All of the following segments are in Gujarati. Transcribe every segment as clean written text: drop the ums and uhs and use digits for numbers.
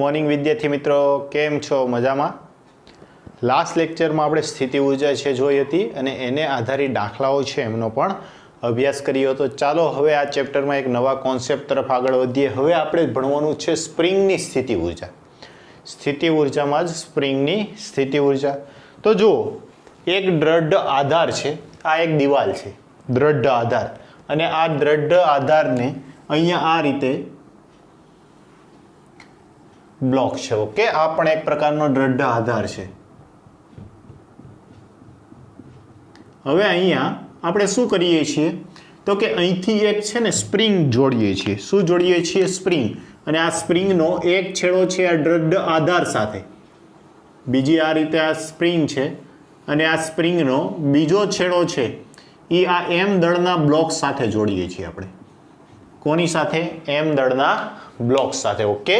મોર્નિંગ વિદ્યાર્થી મિત્રો, કેમ છો? મજામાં? લાસ્ટ લેક્ચરમાં આપણે સ્થિતિ ઉર્જા છે જોઈ હતી અને એને આધારિત દાખલાઓ છે એમનો પણ અભ્યાસ કર્યો હતો. ચાલો હવે આ ચેપ્ટરમાં એક નવા કોન્સેપ્ટ તરફ આગળ વધીએ. હવે આપણે ભણવાનું છે સ્પ્રિંગની સ્થિતિ ઉર્જા. સ્થિતિ ઉર્જામાં જ સ્પ્રિંગની સ્થિતિ ઉર્જા. તો જુઓ, એક દ્રઢ આધાર છે, આ એક દિવાલ છે, દ્રઢ આધાર, અને આ દ્રઢ આધારને અહીંયા આ રીતે બ્લોક છે. ઓકે, આ પણ એક પ્રકારનો દ્રઢ આધાર છે. હવે અહીંયા આપણે શું કરીએ છીએ તો કે અહીંથી એક છે ને સ્પ્રિંગ જોડીએ છીએ. શું જોડીએ છીએ? સ્પ્રિંગ. અને આ સ્પ્રિંગનો એક છેડો છે આ દ્રઢ આધાર સાથે, બીજી આ રીતે આ સ્પ્રિંગ છે, અને આ સ્પ્રિંગનો બીજો છેડો છે એ આ એમ દળના બ્લોક સાથે જોડીએ છીએ આપણે. કોની સાથે? એમ દળના બ્લોક સાથે. ઓકે,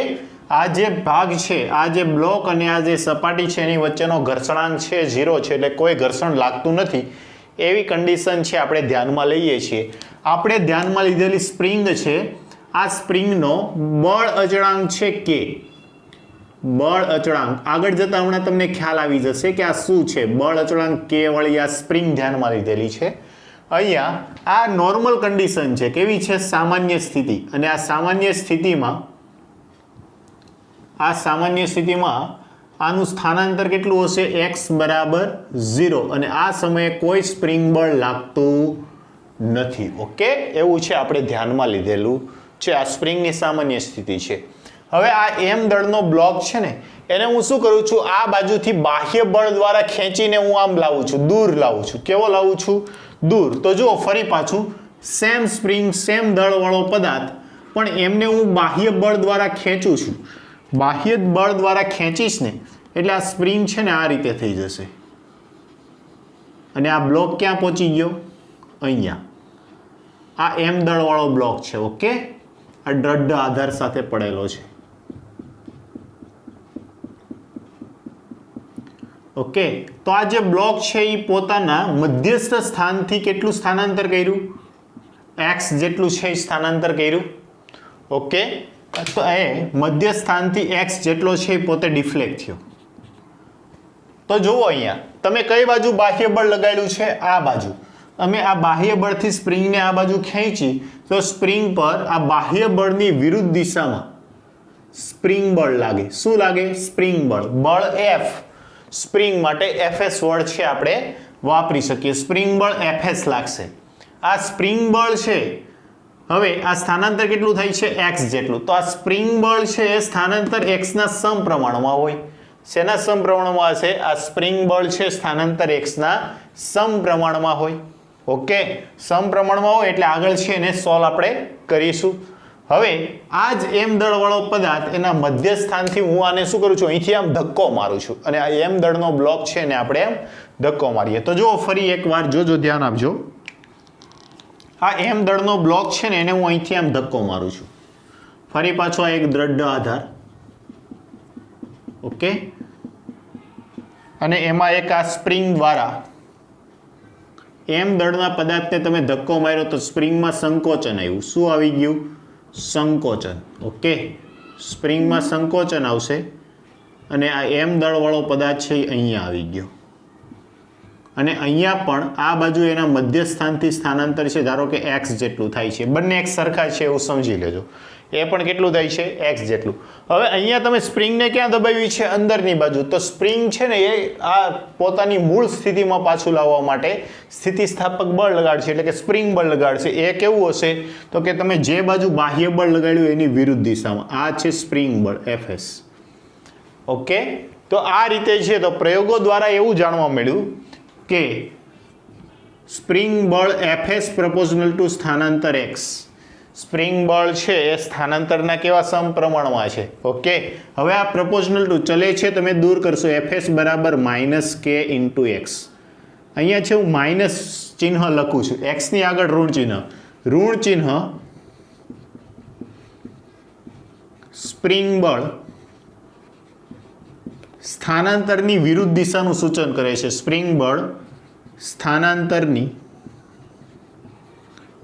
આ જે ભાગ છે, આ જે બ્લોક અને આ જે સપાટી છે એની વચ્ચેનો ઘર્ષણાંક છે 0 છે, એટલે કોઈ ઘર્ષણ લાગતું નથી એવી કન્ડિશન છે આપણે ધ્યાનમાં લઈએ છીએ. આપણે ધ્યાનમાં લીધેલી સ્પ્રિંગ છે, આ સ્પ્રિંગનો બળ અચળાંક છે કે. બળ અચળાંક આગળ જતા હમણાં તમને ખ્યાલ આવી જશે કે આ શું છે. બળ અચળાંક કે વાળી આ સ્પ્રિંગ ધ્યાનમાં લીધેલી છે. અહીંયા આ નોર્મલ કન્ડિશન છે. કેવી છે? સામાન્ય સ્થિતિ. અને આ સામાન્ય સ્થિતિમાં આનું સ્થાનાંતર કેટલું હશે? x બરાબર 0. અને આ સમયે કોઈ સ્પ્રિંગ બળ લાગતું નથી. ઓકે, એવું છે, આપણે ધ્યાનમાં લીધેલું છે. આ સ્પ્રિંગની સામાન્ય સ્થિતિ છે. હવે આ એમ દળનો બ્લોક છે ને, એને હું શું કરું છું? આ બાજુથી બાહ્ય બળ દ્વારા ખેંચીને હું આમ લાવું છું, દૂર લાવું છું. કેવો લાવું છું? દૂર. તો જુઓ, ફરી પાછું સેમ સ્પ્રિંગ, સેમ દળવાળો પદાર્થ, પણ એમને હું બાહ્ય બળ દ્વારા ખેંચું છું. બાહ્ય બળ દ્વારા ખેંચીશ ને એટલે આ સ્પ્રિંગ છે ને આ રીતે થઈ જશે, અને આ બ્લોક ક્યાં પહોંચી ગયો? અહીંયા. આ એમ દળવાળો બ્લોક છે. ઓકે, આ દ્રઢ આધાર સાથે પડેલો છે. ઓકે, તો આ જે બ્લોક છે એ પોતાના મધ્યસ્થ સ્થાનથી કેટલું સ્થાનાંતર કર્યું? x જેટલું છે એ સ્થાનાંતર કર્યું. ઓકે, તો એ મધ્ય સ્થાનથી x જેટલો છે એ પોતે ડિફ્લેક્ટ થયો. તો જુઓ, અહીંયા તમે કઈ બાજુ બાહ્ય બળ લગાડ્યું છે? આ બાજુ. અમે આ બાહ્ય બળથી સ્પ્રિંગને આ બાજુ ખેંચી તો સ્પ્રિંગ પર આ બાહ્ય બળની વિરુદ્ધ દિશામાં સ્પ્રિંગ બળ લાગે. શું લાગે? સ્પ્રિંગ બળ. બળ F. સ્પ્રિંગ માટે Fs વર્ડ છે આપણે વાપરી શકીએ. સ્પ્રિંગ બળ Fs લાગશે. આ સ્પ્રિંગ બળ છે. હવે આ સ્થાનાંતર કેટલું થાય છે? x જેટલું. તો આ સ્પ્રિંગ બળ છે એ સ્થાનાંતર x ના સમપ્રમાણમાં હોય. શેના સમપ્રમાણમાં હશે? આ સ્પ્રિંગ બળ છે સ્થાનાંતર x ના સમપ્રમાણમાં હોય. ઓકે, સમપ્રમાણમાં હોય એટલે આગળ છે એને સોલ્વ આપણે કરીશું. હવે આ જ એમ દળવાળો પદાર્થ એના મધ્ય સ્થાનથી હું આને શું કરું છું? અહીંથી આમ ધક્કો મારું છું, અને આ એમ દળનો બ્લોક છે ને આપણે એમ ધક્કો મારીએ. તો જુઓ, ફરી એકવાર જોજો, ધ્યાન આપજો. આ એમ દળનો બ્લોક છે ને એને હું અહીંથી આમ ધક્કો મારું છું. ફરી પાછો આ એક દ્રઢ આધાર. ઓકે, અને એમાં એક આ સ્પ્રિંગ દ્વારા એમ દળના પદાર્થને તમે ધક્કો માર્યો તો સ્પ્રિંગમાં સંકોચન આવ્યું. શું આવી ગયું? સંકોચન. ઓકે, સ્પ્રિંગમાં સંકોચન આવશે, અને આ એમ દળવાળો પદાર્થ છે એ અહીંયા આવી ગયો, અને અહીંયા પણ આ બાજુ એના મધ્ય સ્થાનથી સ્થાનાંતર છે ધારો કે x જેટલું થાય છે. બંને એક સરખા છે એવું સમજી લેજો. એ પણ કેટલું થાય છે? x જેટલું. હવે અહીંયા તમે સ્પ્રિંગને ક્યાં દબાવી છે? અંદરની બાજુ. તો સ્પ્રિંગ છે ને એ આ પોતાની મૂળ સ્થિતિમાં પાછું લાવવા માટે સ્થિતિસ્થાપક બળ લગાડશે, એટલે કે સ્પ્રિંગ બળ લગાડશે. એ કેવું હશે? તો કે તમે જે બાજુ બાહ્ય બળ લગાડ્યું એની વિરુદ્ધ દિશામાં. આ છે સ્પ્રિંગ બળ Fs. ઓકે, તો આ રીતે છે. તો પ્રયોગો દ્વારા એવું જાણવા મળ્યું કે સ્પ્રિંગ બળ Fs પ્રપોઝનલ ટુ સ્થાનાંતર x. સ્પ્રિંગ બળ છે એ સ્થાનાંતરના કેવા સમપ્રમાણમાં છે. ઓકે, હવે આ પ્રપોઝનલ ટુ ચલે છે, તમે દૂર કરશો. Fs બરાબર -k × x. અહીંયા છે હું માઇનસ ચિહ્ન લખું છું, x ની આગળ ઋણ ચિહ્ન. ઋણ ચિહ્ન સ્પ્રિંગ બળ સ્થાનાંતરની વિરુદ્ધ દિશાનું સૂચન કરે છે. સ્પ્રિંગ બળ સ્થાનાંતરની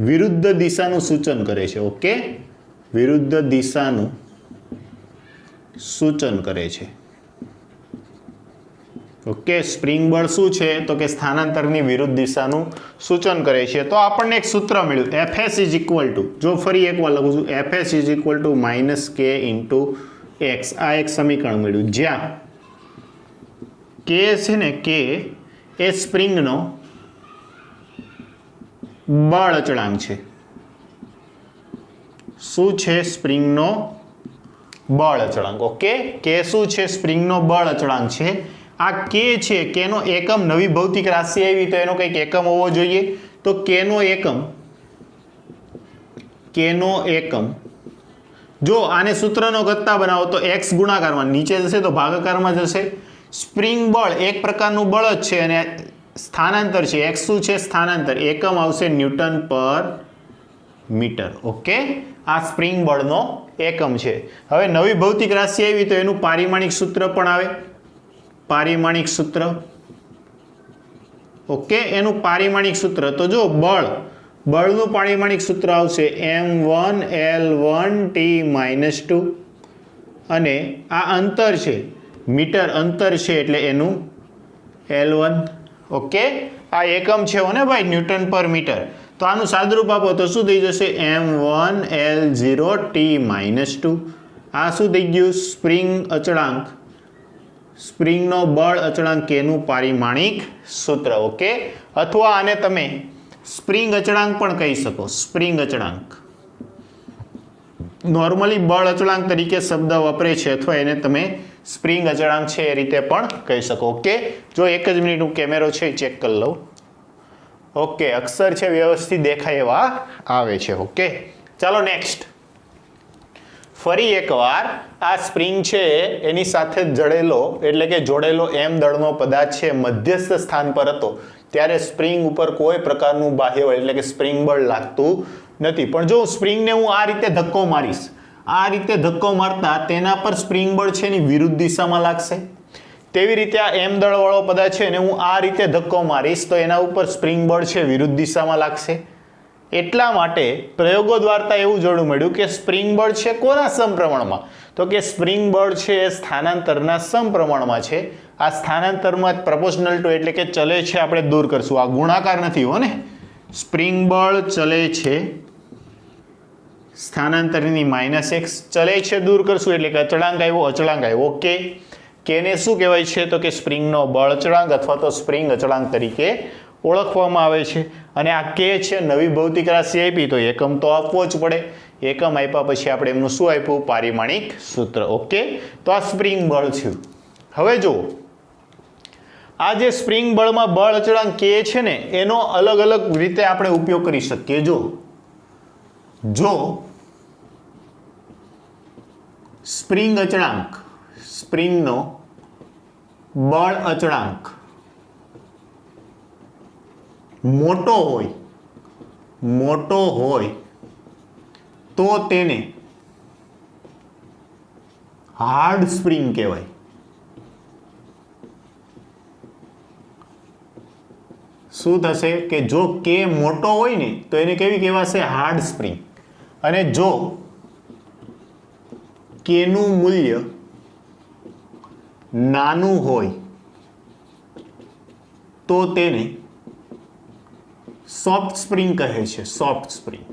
વિરુદ્ધ દિશાનું સૂચન કરે છે. ઓકે, વિરુદ્ધ દિશાનું સૂચન કરે છે. ઓકે, સ્પ્રિંગ બળ શું છે તો કે સ્થાનાંતરની વિરુદ્ધ દિશાનું સૂચન કરે છે. તો આપણને એક સૂત્ર મળ્યું Fs ઇઝ ઇક્વલ ટુ, જો ફરી એકવાર લખું છું, Fs is equal two minus k into x. આ એક સમીકરણ મળ્યું જ્યાં કે છે ને, કે એ સ્પ્રિંગનો બળ અચળાંક છે. શું છે? સ્પ્રિંગનો બળ અચળાંક. ઓકે, કે શું છે? સ્પ્રિંગનો બળ અચળાંક છે. આ કે છે, કેનો એકમ, નવી ભૌતિક રાશિ આવી તો એનો કંઈક એકમ હોવો જોઈએ. તો કેનો એકમ જો આને સૂત્રનો ગત્તા બનાવો તો x ગુણાકારમાં નીચે જશે તો ભાગાકારમાં જશે. સ્પ્રિંગ બળ એક પ્રકારનું બળ જ છે અને સ્થાનાંતર છે. x શું છે? સ્થાનાંતર. એકમ આવશે ન્યૂટન પર મીટર. ઓકે, આ સ્પ્રિંગ બળનો એકમ છે. હવે નવી ભૌતિક રાશિ આવી તો એનું પારિમાણિક સૂત્ર પણ આવે. પારિમાણિક સૂત્ર. ઓકે, એનું પારિમાણિક સૂત્ર તો જો બળનું પારિમાણિક સૂત્ર આવશે m1L1T-2 અને આ અંતર છે મીટર અંતર છે એટલે એનું L1. ઓકે, આ એકમ છે ને ભાઈ, ન્યૂટન પર મીટર. તો આનું સાદુરૂપ આપો તો શું થઈ જશે? m1L0T-2. આ શું થઈ ગયું? સ્પ્રિંગ અચળાંક, સ્પ્રિંગનો બળ અચળાંક કેનું પારિમાણિક સૂત્ર. ઓકે, અથવા આને તમે સ્પ્રિંગ અચળાંક પણ કહી શકો. સ્પ્રિંગ અચળાંક નોર્મલી બળ અચળાંક તરીકે શબ્દ વાપરે છે, અથવા એને તમે સ્પ્રિંગ અચળાંક છે એ રીતે પણ કહી શકો. ઓકે, જો એક જ મિનિટ હું કેમેરો છે ચેક કરી લઉં. ઓકે, અક્ષર છે વ્યવસ્થિત દેખાય એવા આવે છે. ઓકે, ચાલો નેક્સ્ટ. ફરી એકવાર આ સ્પ્રિંગ છે એની સાથે જડેલો એટલે કે જોડેલો m દળનો પદાર્થ છે મધ્યસ્થ સ્થાન પર હતો ત્યારે સ્પ્રિંગ ઉપર કોઈ પ્રકારનું બાહ્ય બળ એટલે કે સ્પ્રિંગ બળ લાગતું નથી. પણ જો સ્પ્રિંગને હું આ રીતે ધક્કો મારીશ, આ રીતે ધક્કો મારતા તેના પર સ્પ્રિંગ બળ છે એની વિરુદ્ધ દિશામાં લાગશે. તેવી રીતે આ m દળવાળો પદાર્થ છે એને હું આ રીતે ધક્કો મારીશ તો એના ઉપર સ્પ્રિંગ બળ છે વિરુદ્ધ દિશામાં લાગશે. એટલા માટે પ્રયોગો દ્વારા એવું જોડું મળ્યું કે સ્પ્રિંગ બળ છે કોના સમપ્રમાણમાં? તો કે સ્પ્રિંગ બળ છે એ સ્થાનાંતરના સમપ્રમાણમાં છે. આ સ્થાનાંતરમાં પ્રપોર્શનલ ટુ એટલે કે ચલે છે આપણે દૂર કરશું, આ ગુણાકાર નથી હો ને. સ્પ્રિંગ બળ ચલે છે સ્થાનાંતરની -x, ચલે છે દૂર કરશું એટલે કે અચળાંક આવ્યો. ઓકે, કેને શું કહેવાય છે? તો કે સ્પ્રિંગનો બળ અચળાંક અથવા તો સ્પ્રિંગ અચળાંક તરીકે ઓળખવામાં આવે છે. અને આ કે છે નવી ભૌતિક રાશિ આપી તો એકમ તો આપવો જ પડે. એકમ આપ્યા પછી આપણે એમનું શું આપ્યું? પારિમાણિક સૂત્ર. ઓકે, તો આ સ્પ્રિંગ બળ છે. હવે જો આ જે સ્પ્રિંગ બળમાં બળ અચળાંક કે છે ને એનો અલગ અલગ રીતે આપણે ઉપયોગ કરી શકીએ. જો સ્પ્રિંગ અચળાંક, સ્પ્રિંગનો બળ અચળાંક મોટો હોય તો તેને હાર્ડ સ્પ્રિંગ કહેવાય. શું થશે કે જો કે મોટો હોય ને તો એને કેવી કહેવાશે? Hard spring. અને જો કેનું મૂલ્ય નાનું હોય તો તેને સોફ્ટ સ્પ્રિંગ કહે છે. Soft spring.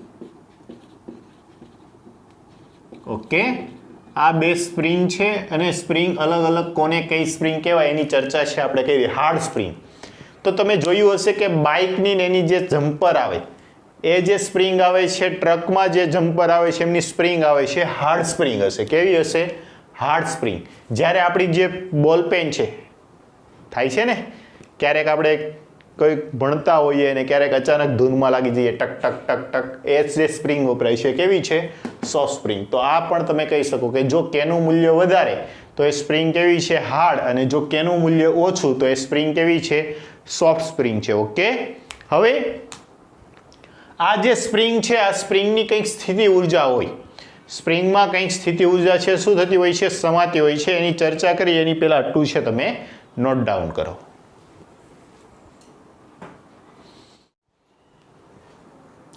ઓકે, આ બે સ્પ્રિંગ છે અને સ્પ્રિંગ અલગ અલગ કોને કઈ સ્પ્રિંગ કહેવાય એની ચર્ચા છે આપણે કરી. હાર્ડ સ્પ્રિંગ તો તમે જોયું હશે કે બાઇકની એની જે જમ્પર આવે એ જે સ્પ્રિંગ આવે છે, ટ્રકમાં જે જમ્પર આવે છે એમની સ્પ્રિંગ આવે છે હાર્ડ સ્પ્રિંગ હશે. કેવી હશે? Hard spring. જ્યારે આપણી જે બોલપેન છે થાય છે ને ક્યારેક આપણે કોઈ ભણતા હોઈએ અને ક્યારેક અચાનક ધૂનમાં લાગી જઈએ ટક ટક ટક ટક, એ જે સ્પ્રિંગ વપરાય છે કેવી છે? Soft spring. તો આ પણ તમે કહી શકો કે જો કેનું મૂલ્ય વધારે તો એ સ્પ્રિંગ કેવી છે? હાર્ડ. અને જો કેનું મૂલ્ય ઓછું તો એ સ્પ્રિંગ કેવી છે? સોફ્ટ સ્પ્રિંગ છે. ઓકે, હવે આ જે સ્પ્રિંગ છે આ સ્પ્રિંગની કંઈક સ્થિતિ ઉર્જા હોય. સ્પ્રિંગમાં કંઈક સ્થિતિ ઉર્જા છે શું થતી હોય છે? સમાતી હોય છે. એની ચર્ચા કરી એની પહેલા આટલું છે તમે નોટ ડાઉન કરો.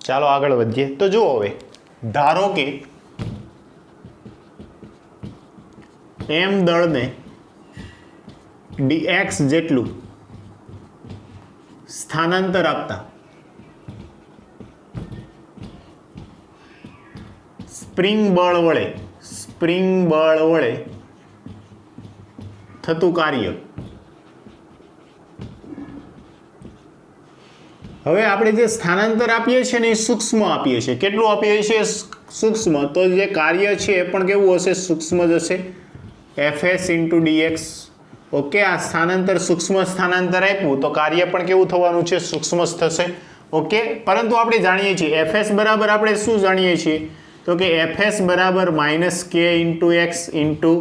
ચાલો આગળ વધીએ. તો જુઓ હવે ધારો કે એમ દળને dx જેટલું સ્થાનાંતર આપતા સ્પ્રિંગ બળ વડે થતું કાર્ય. હવે આપણે જે સ્થાનાંતર આપીએ છીએ ને એ સૂક્ષ્મ આપીએ છીએ. કેટલું આપીએ છીએ? સૂક્ષ્મ. તો જે કાર્ય છે એ પણ કેવું હશે? સૂક્ષ્મ જ હશે. fs into dx. ઓકે, આ સ્થાનાંતર સૂક્ષ્મ સ્થાનાંતર આપ્યું તો કાર્ય પણ કેવું થવાનું છે? સૂક્ષ્મ જ થશે. ઓકે, પરંતુ આપણે જાણીએ છીએ fs બરાબર આપણે શું જાણીએ છીએ? તો કે fs બરાબર -k into x into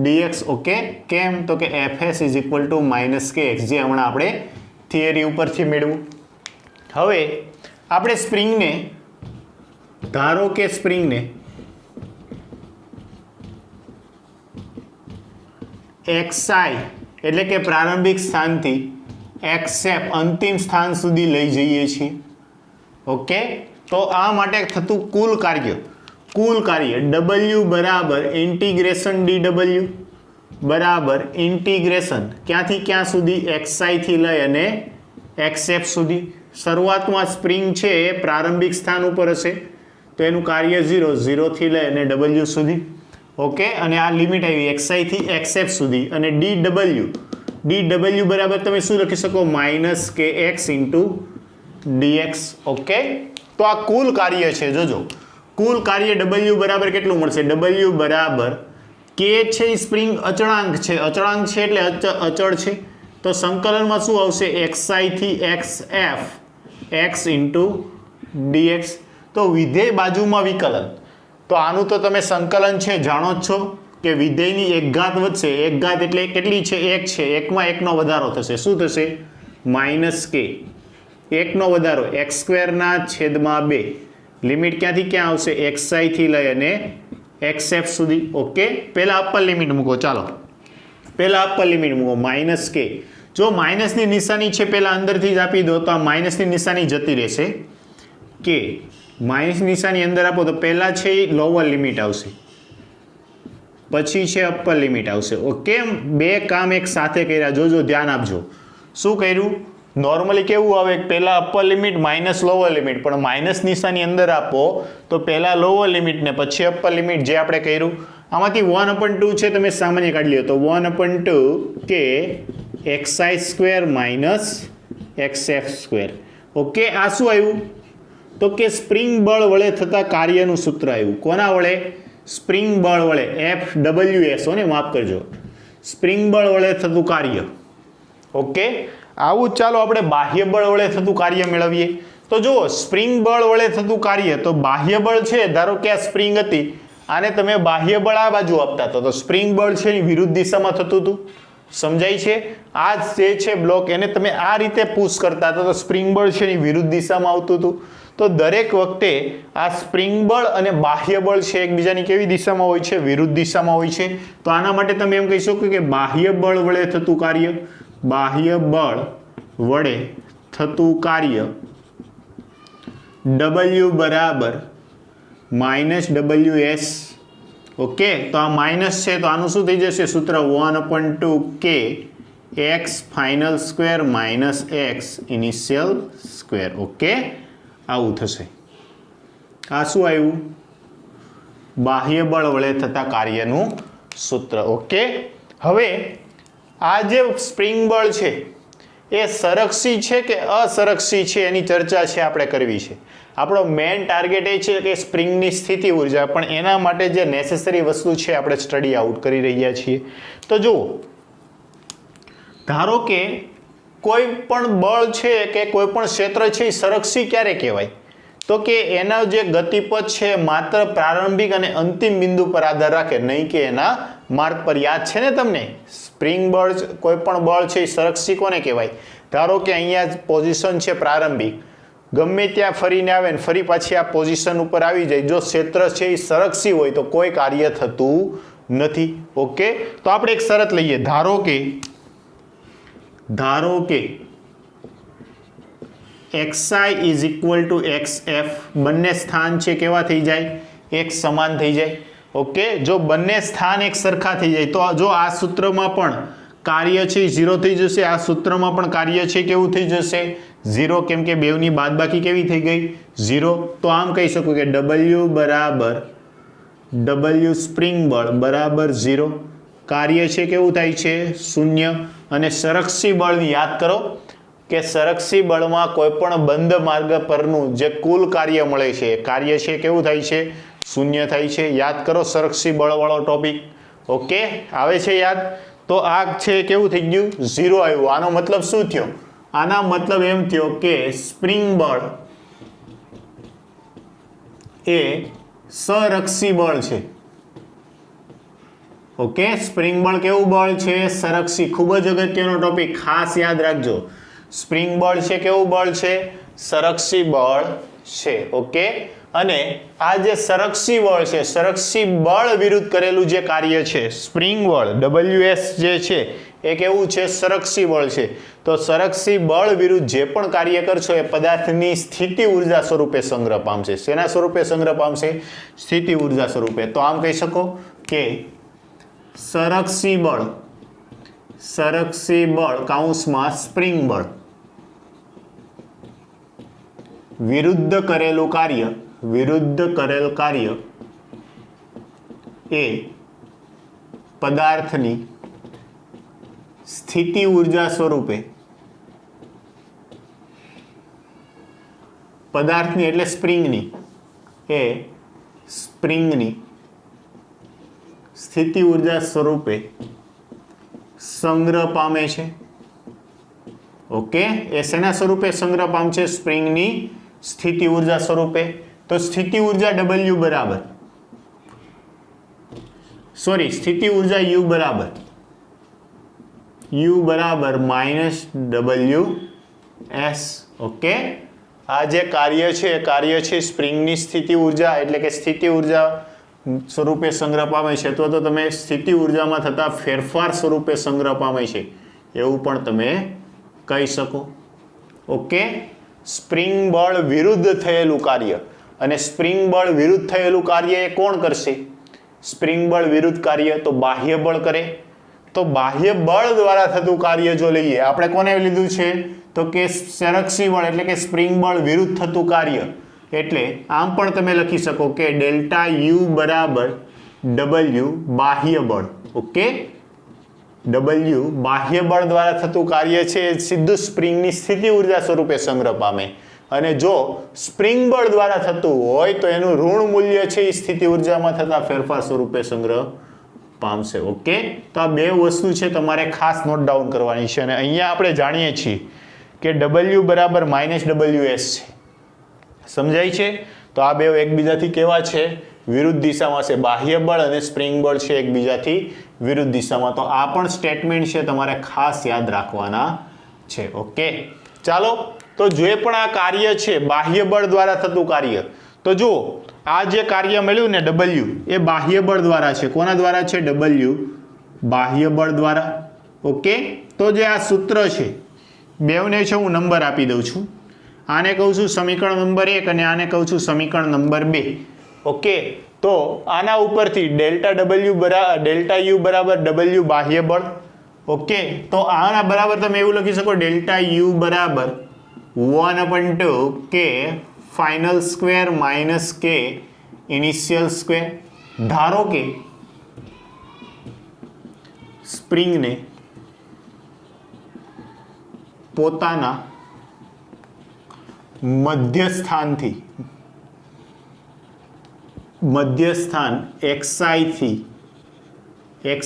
dx. Okay, કેમ? તો કે fs is equal two -kx, જે હમણાં આપણે થિયરી ઉપરથી મેળવ્યું. હવે આપણે સ્પ્રિંગને, ધારો કે સ્પ્રિંગને xi એટલે કે પ્રારંભિક સ્થાનથી xf અંતિમ સ્થાન સુધી લઈ જઈએ છીએ. ઓકે, તો આ માટે થતું કુલ કાર્ય w બરાબર ઇન્ટિગ્રેશન dw બરાબર ઇન્ટિગ્રેશન ક્યાંથી ક્યાં સુધી? xi થી લઈ અને xf સુધી. શરૂઆતમાં સ્પ્રિંગ છે એ પ્રારંભિક સ્થાન ઉપર હશે તો એનું કાર્ય 0 થી લઈ અને w સુધી. ઓકે, અને આ લિમિટ આવી xi થી xf સુધી. અને dw બરાબર તમે શું લખી શકો? -kx into dx. ઓકે, તો આ કુલ કાર્ય છે. જોજો, કુલ કાર્ય w બરાબર કેટલું મળશે? w બરાબર k છે એ સ્પ્રિંગ અચળાંક છે એટલે અચળ છે, તો સંકલનમાં શું આવશે? xi થી xf x ઇન્ટુ dx. તો વિધેય બાજુમાં વિકલન. તો આનું તો તમે સંકલન છે જાણો જ છો કે વિધેયની એક ઘાત વધશે. એક ઘાત એટલે કેટલી છે? 1 છે. 1 માં 1 નો વધારો થશે. શું થશે? -k. 1 નો વધારો x²/2. લિમિટ ક્યાંથી ક્યાં આવશે? xi થી લઈ અને xf સુધી. ઓકે, પહેલા અપર લિમિટ મૂકો. ચાલો પહેલા અપર લિમિટ મૂકો -k. જો માઇનસની નિશાની છે પહેલા અંદરથી જ આપી દો તો આ માઇનસની નિશાની જતી રહેશે. કે માઇનસ નિશાની અંદર આપો તો પહેલા છે એ લોઅર લિમિટ આવશે, પછી છે અપર લિમિટ આવશે. ઓકે, બે કામ એક સાથે કર્યા. જોજો, ધ્યાન આપજો. શું કર્યું? નોર્મલી કેવું આવે? પહેલા upper limit minus lower limit, પણ માઇનસ નિશાની અંદર આપો તો પહેલા લોઅર લિમિટ ને પછી અપર લિમિટ, જે આપણે કર્યું. આમાંથી 1/2 છે તમે સામાન્ય કાઢી લો તો 1/2 કે xi² - xf². ઓકે, આ શું આવ્યું? તો કે સ્પ્રિંગ બળ વડે થતા કાર્યનું સૂત્ર આવ્યું. કોના વડે? સ્પ્રિંગ બળ વડે. FWS ને માફ કરજો, સ્પ્રિંગ બળ વડે થતું કાર્ય. ઓકે, આવું ચાલો આપણે બાહ્ય બળ વડે થતું કાર્ય મેળવીએ. તો જુઓ, સ્પ્રિંગ બળ વડે થતું કાર્ય, તો બાહ્ય બળ છે, ધારો કે આ સ્પ્રિંગ હતી, આને તમે બાહ્ય બળ આ બાજુ આપતા તો સ્પ્રિંગ બળ છે એ વિરુદ્ધ દિશામાં થતું હતું. સમજાય છે? આ જે છે બ્લોક, એને તમે આ રીતે પુશ કરતા તો સ્પ્રિંગ બળ છે એ વિરુદ્ધ દિશામાં આવતું હતું. તો દરેક વખતે આ સ્પ્રિંગ બળ અને બાહ્ય બળ છે એકબીજાની કેવી દિશામાં હોય છે? વિરુદ્ધ દિશામાં હોય છે. તો આના માટે તમે એમ કહી શકો કે બાહ્ય બળ વડે થતું કાર્ય, બાહ્ય બળ વડે થતું કાર્ય w બરાબર -ws. ઓકે, તો આ માઇનસ છે તો આનું શું થઈ જશે? સૂત્ર 1/2 k x final square minus x initial square. Okay, આવું થશે. આ શું આવ્યું? બાહ્ય બળ વડે થતા કાર્યનું સૂત્ર. ઓકે, હવે આ જે સ્પ્રિંગ બળ છે એ સંરક્ષી છે કે અસંરક્ષી છે એની ચર્ચા છે આપણે કરવી છે. આપણો મેઇન ટાર્ગેટ એ છે કે સ્પ્રિંગની સ્થિતિ ઉર્જા, પણ એના માટે જે નેસેસરી વસ્તુ છે આપણે સ્ટડી આઉટ કરી રહ્યા છીએ. તો જુઓ, ધારો કે કોઈ પણ બળ છે કે કોઈ પણ ક્ષેત્ર છે એ સંરક્ષી ક્યારે કહેવાય? તો કે એના જે ગતિપથ છે માત્ર પ્રારંભિક અને અંતિમ બિંદુ પર આધાર રાખે, નહીં કે એના માર્ગ પર. યાદ છે ને તમને? સ્પ્રિંગ બળ, કોઈ પણ બળ છે એ સંરક્ષી કોને કહેવાય? ધારો કે અહીંયા પોઝિશન છે પ્રારંભિક, ગમે ત્યાં ફરીને આવે ને ફરી પાછી આ પોઝિશન ઉપર આવી જાય. જો ક્ષેત્ર છે એ સંરક્ષી હોય તો કોઈ કાર્ય થતું નથી. ઓકે, તો આપણે એક શરત લઈએ. ધારો કે xi is equal two xf, બંને સ્થાન છે કેવા થઈ જાય? એક સમાન થઈ જાય. ઓકે, જો બંને સ્થાન એક સરખા થઈ જાય તો જો આ સૂત્રમાં પણ કાર્ય છે 0 થઈ જશે, આ સૂત્રમાં પણ કાર્ય છે કેવું થઈ જશે 0, કેમ કે બેવની બાદબાકી કેવી થઈ ગઈ 0. તો આમ કહી શકું કે W બરાબર W સ્પ્રિંગ બળ બરાબર 0, કાર્ય છે કેવું થાય છે 0. અને સંરક્ષી બળની યાદ કરો કે સંરક્ષી બળમાં કોઈ પણ બંધ માર્ગ પરનું જે કુલ કાર્ય મળે છે કાર્ય છે કેવું થાય છે 0 થાય છે. યાદ કરો સંરક્ષી બળવાળો ટોપિક. ઓકે, આવે છે યાદ? તો આ છે કેવું થઈ ગયું 0 આવ્યું. આનો મતલબ શું થયો? આના મતલબ એમ થયો કે સ્પ્રિંગ બળ એ સંરક્ષી બળ છે. ઓકે, સ્પ્રિંગ બળ કેવું બળ છે? સંરક્ષી. ખૂબ જ અગત્યનો ટોપિક, ખાસ યાદ રાખજો. સ્પ્રિંગ બળ છે કેવું બળ છે? સંરક્ષી બળ છે. ઓકે, અને આ જે સંરક્ષી બળ છે, સંરક્ષી બળ વિરુદ્ધ કરેલું જે કાર્ય છે સ્પ્રિંગ બળ WS જે છે એ કેવું છે? સંરક્ષી બળ છે. તો સંરક્ષી બળ વિરુદ્ધ જે પણ કાર્ય કરશો એ પદાર્થની સ્થિતિ ઉર્જા સ્વરૂપે સંગ્રહ પામશે. શેના સ્વરૂપે સંગ્રહ પામશે? સ્થિતિ ઉર્જા સ્વરૂપે. તો આમ કહી શકો કે સંરક્ષી બળ કૌંસમાં સ્પ્રિંગ બળ વિરુદ્ધ કરેલ કાર્ય એ પદાર્થની સ્થિતિ ઉર્જા સ્વરૂપે પદાર્થની એટલે સ્પ્રિંગની સ્થિતિ ઉર્જા સ્વરૂપે સંગ્રહ પામે છે. ઓકે, એ શેના સ્વરૂપે સંગ્રહ પામશે? સ્પ્રિંગની સ્થિતિ ઉર્જા સ્વરૂપે. તો સ્થિતિ ઉર્જા W બરાબર સ્થિતિ ઉર્જા U બરાબર -WS. ઓકે, આ જે કાર્ય છે કાર્ય છે સ્પ્રિંગની સ્થિતિ ઉર્જા એટલે કે સ્થિતિ ઉર્જા સ્વરૂપે સંગ્રહ પામે છે, અથવા તો તમે સ્થિતિ ઉર્જામાં થતા ફેરફાર સ્વરૂપે સંગ્રહ પામે છે એવું પણ તમે કહી શકો. ઓકે, સ્પ્રિંગ બળ વિરુદ્ધ થયેલું કાર્ય, અને સ્પ્રિંગ બળ વિરુદ્ધ થયેલું કાર્ય એ કોણ કરશે? સ્પ્રિંગ બળ વિરુદ્ધ કાર્ય તો બાહ્ય બળ કરે. તો બાહ્ય બળ દ્વારા થતું કાર્ય જો લઈએ, આપણે કોને લીધું છે? તો કે સંરક્ષી બળ એટલે કે સ્પ્રિંગ બળ વિરુદ્ધ થતું કાર્ય. એટલે આમ પણ તમે લખી શકો કે ડેલ્ટા U બરાબર W બાહ્ય બળ. ઓકે, W બાહ્ય બળ દ્વારા થતું કાર્ય છે એ સીધું સ્પ્રિંગની સ્થિતિ ઉર્જા સ્વરૂપે સંગ્રહ પામે, અને જો સ્પ્રિંગ બળ દ્વારા થતું હોય તો એનું ઋણ મૂલ્ય છે એ સ્થિતિ ઉર્જામાં થતા ફેરફાર સ્વરૂપે સંગ્રહ પામશે. ઓકે, તો આ બે વસ્તુ છે તમારે ખાસ નોટ ડાઉન કરવાની છે. અને અહીંયા આપણે જાણીએ છીએ કે W બરાબર -WS છે. સમજાય છે? તો આ બે એકબીજાથી કેવા છે? વિરુદ્ધ દિશામાં છે. બાહ્ય બળ અને સ્પ્રિંગ બળ છે એકબીજાથી વિરુદ્ધ દિશામાં. તો આ પણ સ્ટેટમેન્ટ છે તમારે ખાસ યાદ રાખવાના છે. ઓકે, ચાલો, તો જે પણ આ કાર્ય છે બાહ્ય બળ દ્વારા થતું કાર્ય, તો જુઓ આ જે કાર્ય મળ્યું ને W એ બાહ્ય બળ દ્વારા છે. કોના દ્વારા છે? W બાહ્ય બળ દ્વારા. ઓકે, તો જે આ સૂત્ર છે બેવને છે હું નંબર આપી દઉં છું. આને કહું છું સમીકરણ નંબર 1 અને આને કહું છું સમીકરણ નંબર 2. ઓકે, તો આના ઉપરથી ડેલ્ટા U બરાબર W બાહ્ય બળ. ઓકે, તો આના બરાબર તમે એવું લખી શકો ડેલ્ટા U બરાબર 1/2 K final square minus K initial square. ધારો કે સ્પ્રિંગને પોતાના મધ્યસ્થાન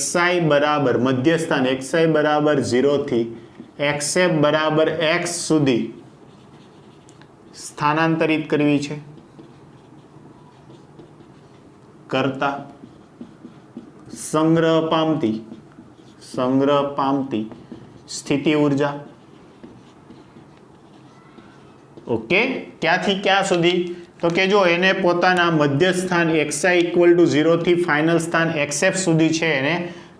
xi બરાબર મધ્યસ્થાન xi બરાબર 0 થી xf બરાબર x સુધી સ્થાનાંતરિત કરવી છે કરતા સંગ્રહ પામતી સ્થિતિ ઉર્જા. ઓકે, ક્યાંથી ક્યાં સુધી? તો કે જો એને પોતાના મધ્યસ્થાન xi = 0 થી ફાઇનલ સ્થાન xf સુધી છે એને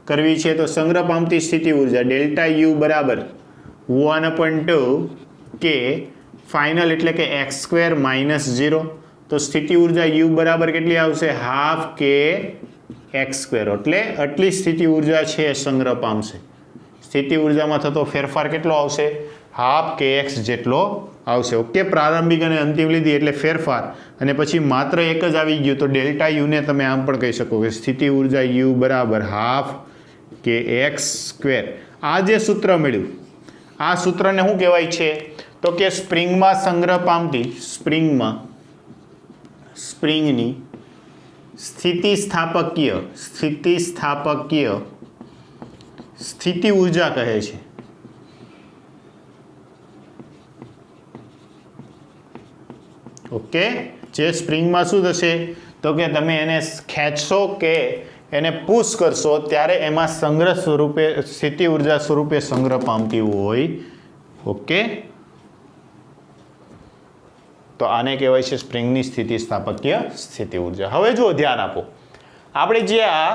કરવી છે, તો સંગ્રહ પામતી સ્થિતિ ઉર્જા ડેલ્ટા U બરાબર 1/2 K ફાઇનલ એટલે કે x² - 0. તો સ્થિતિ ઉર્જા U બરાબર કેટલી આવશે? ½ K एक्स स्क्वेर એટલે આટલી સ્થિતિ ઊર્જા છે એ સંગ્રહ પામશે. સ્થિતિ ઊર્જામાં થતો ફેરફાર કેટલો આવશે? હાફ kx જેટલો આવશે. ઓકે, પ્રારંભિક અને અંતિમ લીધી એટલે ફેરફાર અને પછી માત્ર એક જ આવી ગયું તો ડેલ્ટા યુ ને તમે આમ પણ કહી શકો કે સ્થિતિ ઊર્જા યુ બરાબર હાફ kx સ્ક્વેર. આ જે સૂત્ર મળ્યું આ સૂત્રને શું કહેવાય છે તો કે સ્પ્રિંગમાં સંગ્રહ પામતી સ્પ્રિંગની સ્થિતિસ્થાપકીય સ્થિતિ ઊર્જા કહે છે. ઓકે, જે સ્પ્રિંગમાં શું થશે તો કે તમે એને ખેંચશો કે એને પુશ કરશો ત્યારે એમાં સંગ્રહ સ્વરૂપે સ્થિતિ ઊર્જા સ્વરૂપે સંગ્રહ પામતી હોય. ઓકે, તો આને કહેવાય છે સ્પ્રિંગની સ્થિતિસ્થાપકીય સ્થિતિ ઊર્જા. હવે જો ધ્યાન આપો, આપણે જે આ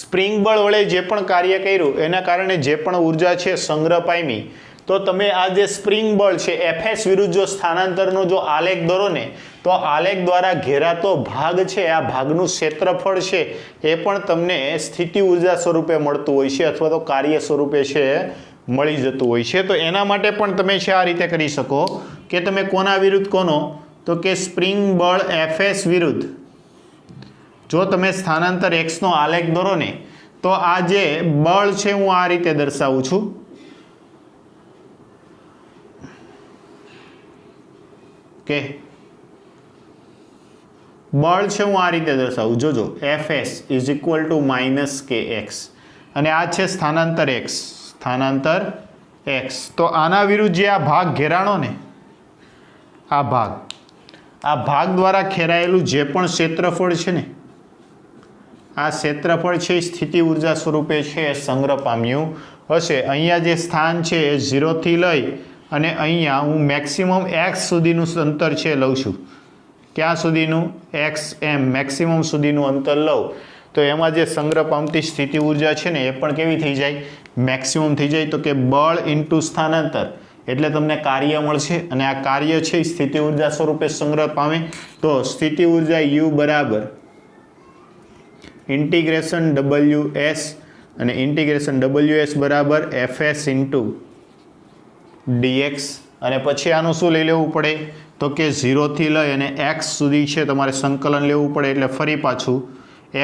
સ્પ્રિંગ બળ વડે જે પણ કાર્ય કર્યું એના કારણે જે પણ ઊર્જા છે સંગ્રહ પામી, તો તમે આ જે સ્પ્રિંગ બળ છે એફએસ વિરુદ્ધ જો સ્થાનાંતરનો જો આલેખ દોરો ને તો આલેખ દ્વારા ઘેરાતો ભાગ છે આ ભાગનું ક્ષેત્રફળ છે એ પણ તમને સ્થિતિ ઊર્જા સ્વરૂપે મળતું હોય છે અથવા તો કાર્ય સ્વરૂપે છે મળી જતું હોય છે. તો એના માટે પણ તમે છે આ રીતે કરી શકો કે તમે કોના વિરુદ્ધ કોનો તો કે સ્પ્રિંગ બળ એફએસ વિરુદ્ધ જો તમે સ્થાનાંતર x નો આલેખ દોરો ને તો આ જે બળ છે હું આ રીતે દર્શાવું છું કે બળ છે હું આ રીતે દર્શાવું જોજો Fs is equal two minus kx અને આ છે સ્થાનાંતર x. તો આના વિરુદ્ધ જે આ ભાગ ઘેરાણો ને આ ભાગ દ્વારા ખેરાયેલું જે પણ ક્ષેત્રફળ છે ને આ ક્ષેત્રફળ છે સ્થિતિ ઊર્જા સ્વરૂપે છે સંગ્રહ પામ્યું હશે. અહીંયા જે સ્થાન છે એ 0 થી લઈ અને અહીંયા હું મેક્સિમમ x સુધીનું અંતર છે લઉં છું. ક્યાં સુધીનું? xm મેક્સિમમ સુધીનું અંતર લઉં તો એમાં જે સંગ્રહ પામતી સ્થિતિ ઊર્જા છે ને એ પણ કેવી થઈ જાય? મેક્સિમમ થઈ જાય. તો કે બળ ઇન્ટુ સ્થાનાંતર એટલે તમને કાર્ય મળશે અને આ કાર્ય છે સ્થિતિ ઊર્જા સ્વરૂપે સંગ્રહ પામે. તો સ્થિતિ ઊર્જા u બરાબર ઇન્ટિગ્રેશન ws અને ઇન્ટિગ્રેશન ws બરાબર fs ઇન્ટુ dx અને પછી આનું શું લઈ લેવું પડે તો કે 0 થી લઈ અને x સુધી છે તમારે સંકલન લેવું પડે એટલે ફરી પાછું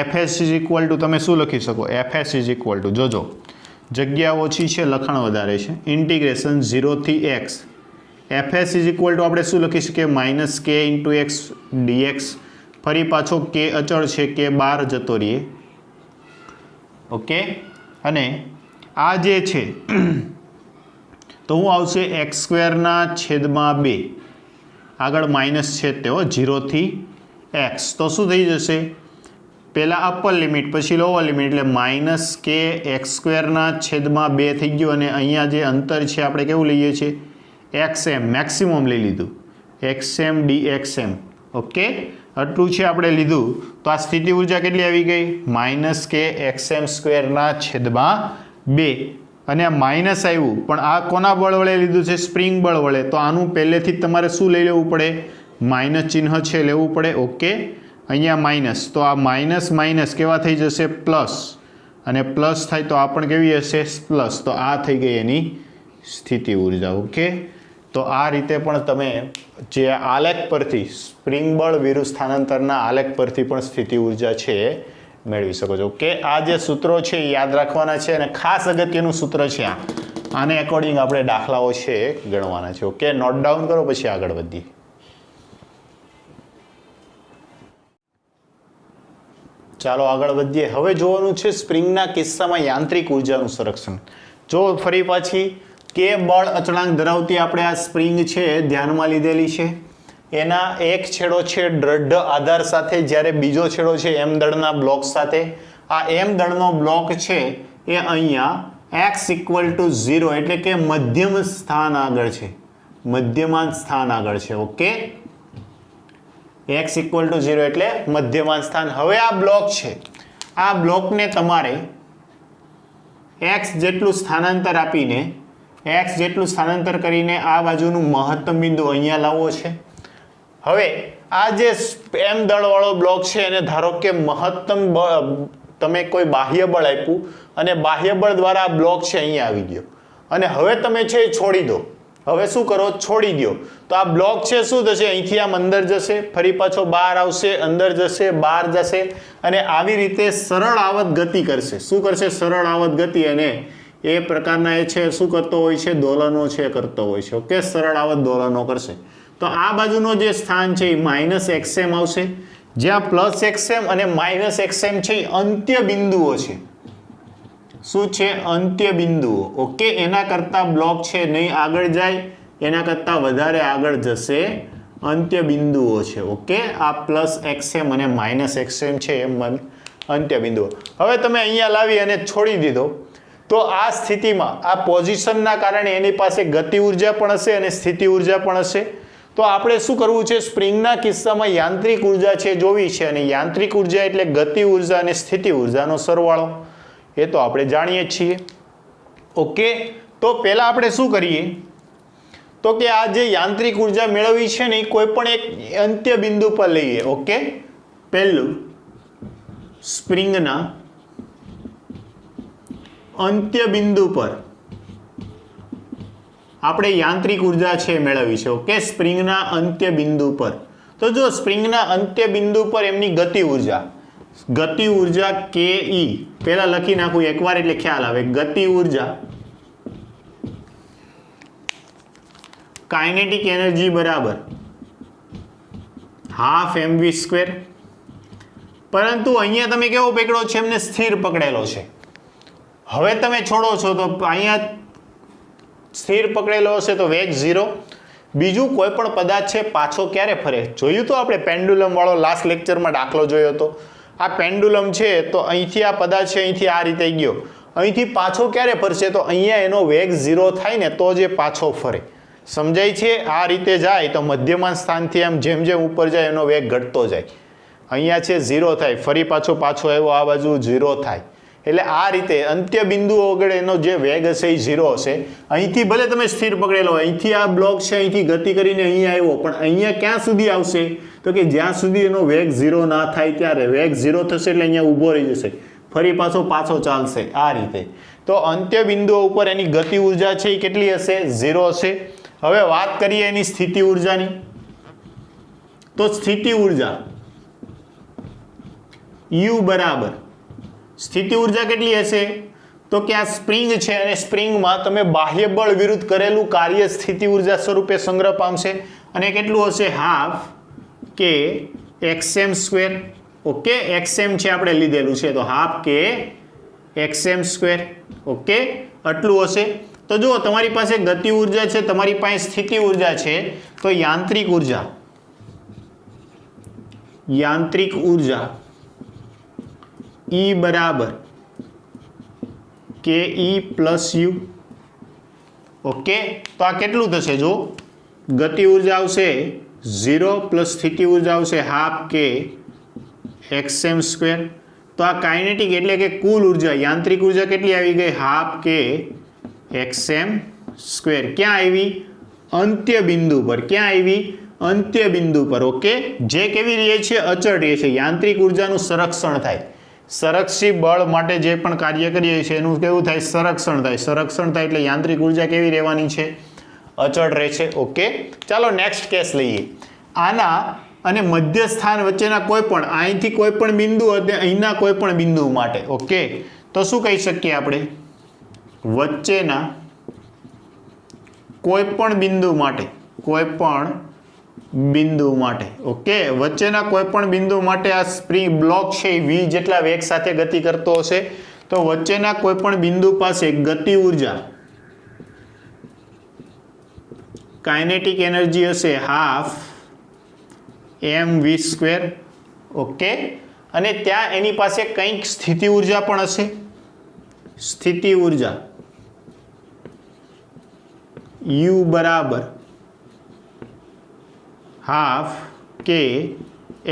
fs ઇઝ ઇક્વલ ટુ તમે શું લખી શકો? fs ઇઝ ઇક્વલ ટુ જોજો જગ્યા ઓછી છે લખાણ વધારે છે ઇન્ટિગ્રેશન 0 થી x fs is equal two આપણે શું લખી શકીએ? Minus k into x dx. ફરી પાછો k અચળ છે કે બહાર જતો રહીએ. ઓકે, અને આ જે છે તો હું આવશે x સ્ક્વેરના છેદમાં 2 આગળ માઇનસ છે તેઓ 0 થી x તો શું થઈ જશે? પહેલાં અપર લિમિટ પછી લોઅર લિમિટ એટલે માઇનસ કે એક્સ સ્ક્વેરના છેદમાં 2 થઈ ગયું અને અહીંયા જે અંતર છે આપણે કેવું લઈએ છીએ? xm મેક્સિમમ લઈ લીધું xm dxm. ઓકે, આટલું છે આપણે લીધું તો આ સ્થિતિ ઊર્જા કેટલી આવી ગઈ? માઇનસ કે xm સ્ક્વેરના છેદમાં 2 અને આ માઇનસ આવ્યું પણ આ કોના બળ વડે લીધું છે? સ્પ્રિંગ બળ વડે. તો આનું પહેલેથી જ તમારે શું લઈ લેવું પડે? માઇનસ ચિહ્ન છે લેવું પડે. ઓકે, અહીંયા માઇનસ તો આ માઇનસ માઇનસ કેવા થઈ જશે? પ્લસ અને પ્લસ થાય તો આ પણ કેવી હશે? પ્લસ. તો આ થઈ ગઈ એની સ્થિતિ ઊર્જા. ઓકે, તો આ રીતે પણ તમે જે આલેખ પરથી સ્પ્રિંગ બળ વિરુદ્ધ સ્થાનાંતરના આલેખ પરથી પણ સ્થિતિ ઊર્જા છે એ મેળવી શકો છો. ઓકે, આ જે સૂત્રો છે એ યાદ રાખવાના છે અને ખાસ અગત્યનું સૂત્ર છે આને એકોર્ડિંગ આપણે દાખલાઓ છે એ ગણવાના છે. ઓકે, નોટ ડાઉન કરો પછી આગળ વધીએ. ચાલો આગળ વધીએ. હવે જોવાનું છે સ્પ્રિંગના કિસ્સામાં યાંત્રિક ઉર્જાનું સંરક્ષણ. જો ફરી પાછી કે બળ અચળાંક ધરાવતી આપણે આ સ્પ્રિંગ છે ધ્યાનમાં લીધેલી છે. એના એક છેડો છે દ્રઢ આધાર સાથે જ્યારે બીજો છેડો છે એમ દળના બ્લોક સાથે. આ એમ દળનો બ્લોક છે એ અહીંયા x ઇક્વલ ટુ 0 એટલે કે મધ્યમ સ્થાન આગળ છે, મધ્યમાંત સ્થાન આગળ છે. ઓકે, x ઇક્વલ ટુ 0 એટલે મધ્યમાંત સ્થાન. હવે આ બ્લોક છે આ બ્લોકને તમારે x જેટલું સ્થાનાંતર આપીને x જેટલું સ્થાનાંતર કરીને આ બાજુનું મહત્તમ બિંદુ અહીંયા લાવવો છે હવે આ જે એમ દળવાળો બ્લોક છે એને ધારો કે મહત્તમ તમે કોઈ બાહ્ય બળ આપ્યું અને બાહ્ય બળ દ્વારા આ બ્લોક છે અહીંયા આવી ગયો અને હવે તમે છે એ છોડી દો. હવે શું કરો? છોડી દો. તો આ બ્લોક છે શું થશે? અહીંથી આમ અંદર જશે, ફરી પાછો બહાર આવશે, અંદર જશે, બહાર જશે અને આવી રીતે સરળ આવત ગતિ કરશે. શું કરશે? સરળ આવત ગતિ. અને એ પ્રકારના એ છે શું કરતો હોય છે? દોલનો છે કરતો હોય છે. ઓકે, સરળ આવત દોલનો કરશે. તો આ બાજુનો જે સ્થાન છે એ -xm આવશે, જ્યાં +xm અને -xm છે એ અંત્ય બિંદુઓ છે. શું છે? અંત્ય બિંદુઓ. ઓકે, એના કરતા બ્લોક છે નહીં આગળ જાય, એના કરતા વધારે આગળ જશે. અંત્ય બિંદુઓ છે. ઓકે, આ +xm અને -xm છે એ અંત્ય બિંદુઓ. હવે તમે અહીંયા લાવી અને છોડી દીધો તો આ સ્થિતિમાં આ પોઝિશનના કારણે એની પાસે ગતિ ઉર્જા પણ હશે અને સ્થિતિ ઉર્જા પણ હશે. તો આપણે શું કરવું છે? સ્પ્રિંગના કિસ્સામાં યાંત્રિક ઉર્જા છે જોવી છે અને યાંત્રિક ઉર્જા એટલે ગતિ ઉર્જા અને સ્થિતિ ઉર્જાનો સરવાળો. એ તો આપણે જાણીએ છીએ. ઓકે, તો પહેલા આપણે શું કરીએ તો કે આ જે યાંત્રિક ઉર્જા મેળવવી છે ને એ કોઈ પણ એક અંત્ય બિંદુ પર લઈએ. ઓકે, પહેલું સ્પ્રિંગના અંત્ય બિંદુ પર આપણે યાંત્રિક ઉર્જા છે મેળવવી છે. ઓકે, સ્પ્રિંગના અંત્ય બિંદુ પર. તો જો સ્પ્રિંગના અંત્ય બિંદુ પર એમની ગતિ ઉર્જા ke પહેલા લખી નાખું એકવાર એટલે ખ્યાલ આવે. ગતિ ઉર્જા કાઇનેટિક એનર્જી બરાબર ½ mv². પરંતુ અહીંયા તમે કેવો પકડો છે? એમને સ્થિર પકડેલો છે. હવે તમે છોડો છો તો અહીંયા સ્થિર પકડેલો હશે તો વેગ 0. બીજું કોઈ પણ પદાર્થ છે પાછો ક્યારે ફરે? જોયું તો આપણે પેન્ડુલમ વાળો લાસ્ટ લેક્ચરમાં દાખલો જોયો હતો. આ પેન્ડુલમ છે તો અહીંથી આ પદાર્થ છે અહીંથી આ રીતે ગયો, અહીંથી પાછો ક્યારે ફરશે? તો અહીંયા એનો વેગ 0 થાય ને તો જ એ પાછો ફરે. સમજાય છે? આ રીતે જાય તો મધ્યમાન સ્થાનથી આમ જેમ જેમ ઉપર જાય એનો વેગ ઘટતો જાય. અહીંયા છે 0 થાય, ફરી પાછો આવ્યો આ બાજુ 0 થાય. એટલે આ રીતે અંત્ય બિંદુઓ આગળ એનો જે વેગ હશે એ 0 હશે. અહીંથી ભલે તમે સ્થિર પકડેલો હોય, અહીંથી આ બ્લોક છે અહીંથી ગતિ કરીને અહીંયા આવ્યો, પણ અહીંયા ક્યાં સુધી આવશે? તો કે જ્યાં સુધી એનો વેગ 0 ના થાય ત્યારે. વેગ 0 થશે એટલે અહીંયા ઊભો રહી જશે, ફરી પાછો ચાલશે આ રીતે. તો અંત્ય બિંદુઓ ઉપર એની ગતિ ઉર્જા છે એ કેટલી હશે? 0 હશે. હવે વાત કરીએ એની સ્થિતિ ઉર્જાની. તો સ્થિતિ ઉર્જા U બરાબર સ્થિતિ ઉર્જા કેટલી હશે? તો કે આ સ્પ્રિંગ છે અને સ્પ્રિંગમાં તમે બાહ્ય બળ વિરુદ્ધ કરેલું કાર્ય સ્થિતિ ઉર્જા સ્વરૂપે સંગ્રહ પામશે અને કેટલું હશે? ½ કે xm². ઓકે, xm છે આપણે લીધેલું છે તો ½ કે xm². ઓકે, આટલું હશે. તો જુઓ તમારી પાસે ગતિ ઉર્જા છે, તમારી પાસે સ્થિતિ ઉર્જા છે, તો યાંત્રિક ઉર્જા E બરાબર ke + u. ઓકે, તો આ કેટલું થશે? જો ગતિ ઉર્જા આવશે 0 પ્લસ સ્થિતિ ઉર્જા આવશે ½ કે xm². તો આ કાઇનેટિક એટલે કે કુલ ઉર્જા યાંત્રિક ઉર્જા કેટલી આવી ગઈ? ½ કે xm². ક્યાં આવી? અંત્ય બિંદુ પર. ક્યાં આવી? અંત્ય બિંદુ પર. ઓકે, જે કેવી રહે છે? અચળ રહે છે. યાંત્રિક ઉર્જાનું સંરક્ષણ થાય. સંરક્ષી બળ માટે જે પણ કાર્ય કરીએ છીએ એનું કેવું થાય? સંરક્ષણ થાય. સંરક્ષણ થાય એટલે યાંત્રિક ઉર્જા કેવી રહેવાની છે? અચળ રહે છે. ઓકે, ચાલો નેક્સ્ટ કેસ લઈએ. આના અને મધ્ય સ્થાન વચ્ચેના કોઈ પણ અહીંથી કોઈ પણ બિંદુ અને અહીંના કોઈ પણ બિંદુ માટે. ઓકે, તો શું કહી શકીએ આપણે? વચ્ચેના કોઈ પણ બિંદુ માટે. ઓકે, વચ્ચેના કોઈ પણ બિંદુ માટે આ સ્પ્રિંગ બ્લોક છે v જેટલા વેગ સાથે ગતિ કરતો હશે. તો વચ્ચેના કોઈ પણ બિંદુ પાસે ગતિ ઉર્જા કાઇનેટિક એનર્જી હશે ½ mv². ઓકે, અને ત્યાં એની પાસે કંઈક સ્થિતિ ઉર્જા પણ હશે. સ્થિતિ ઉર્જા U બરાબર ½ કે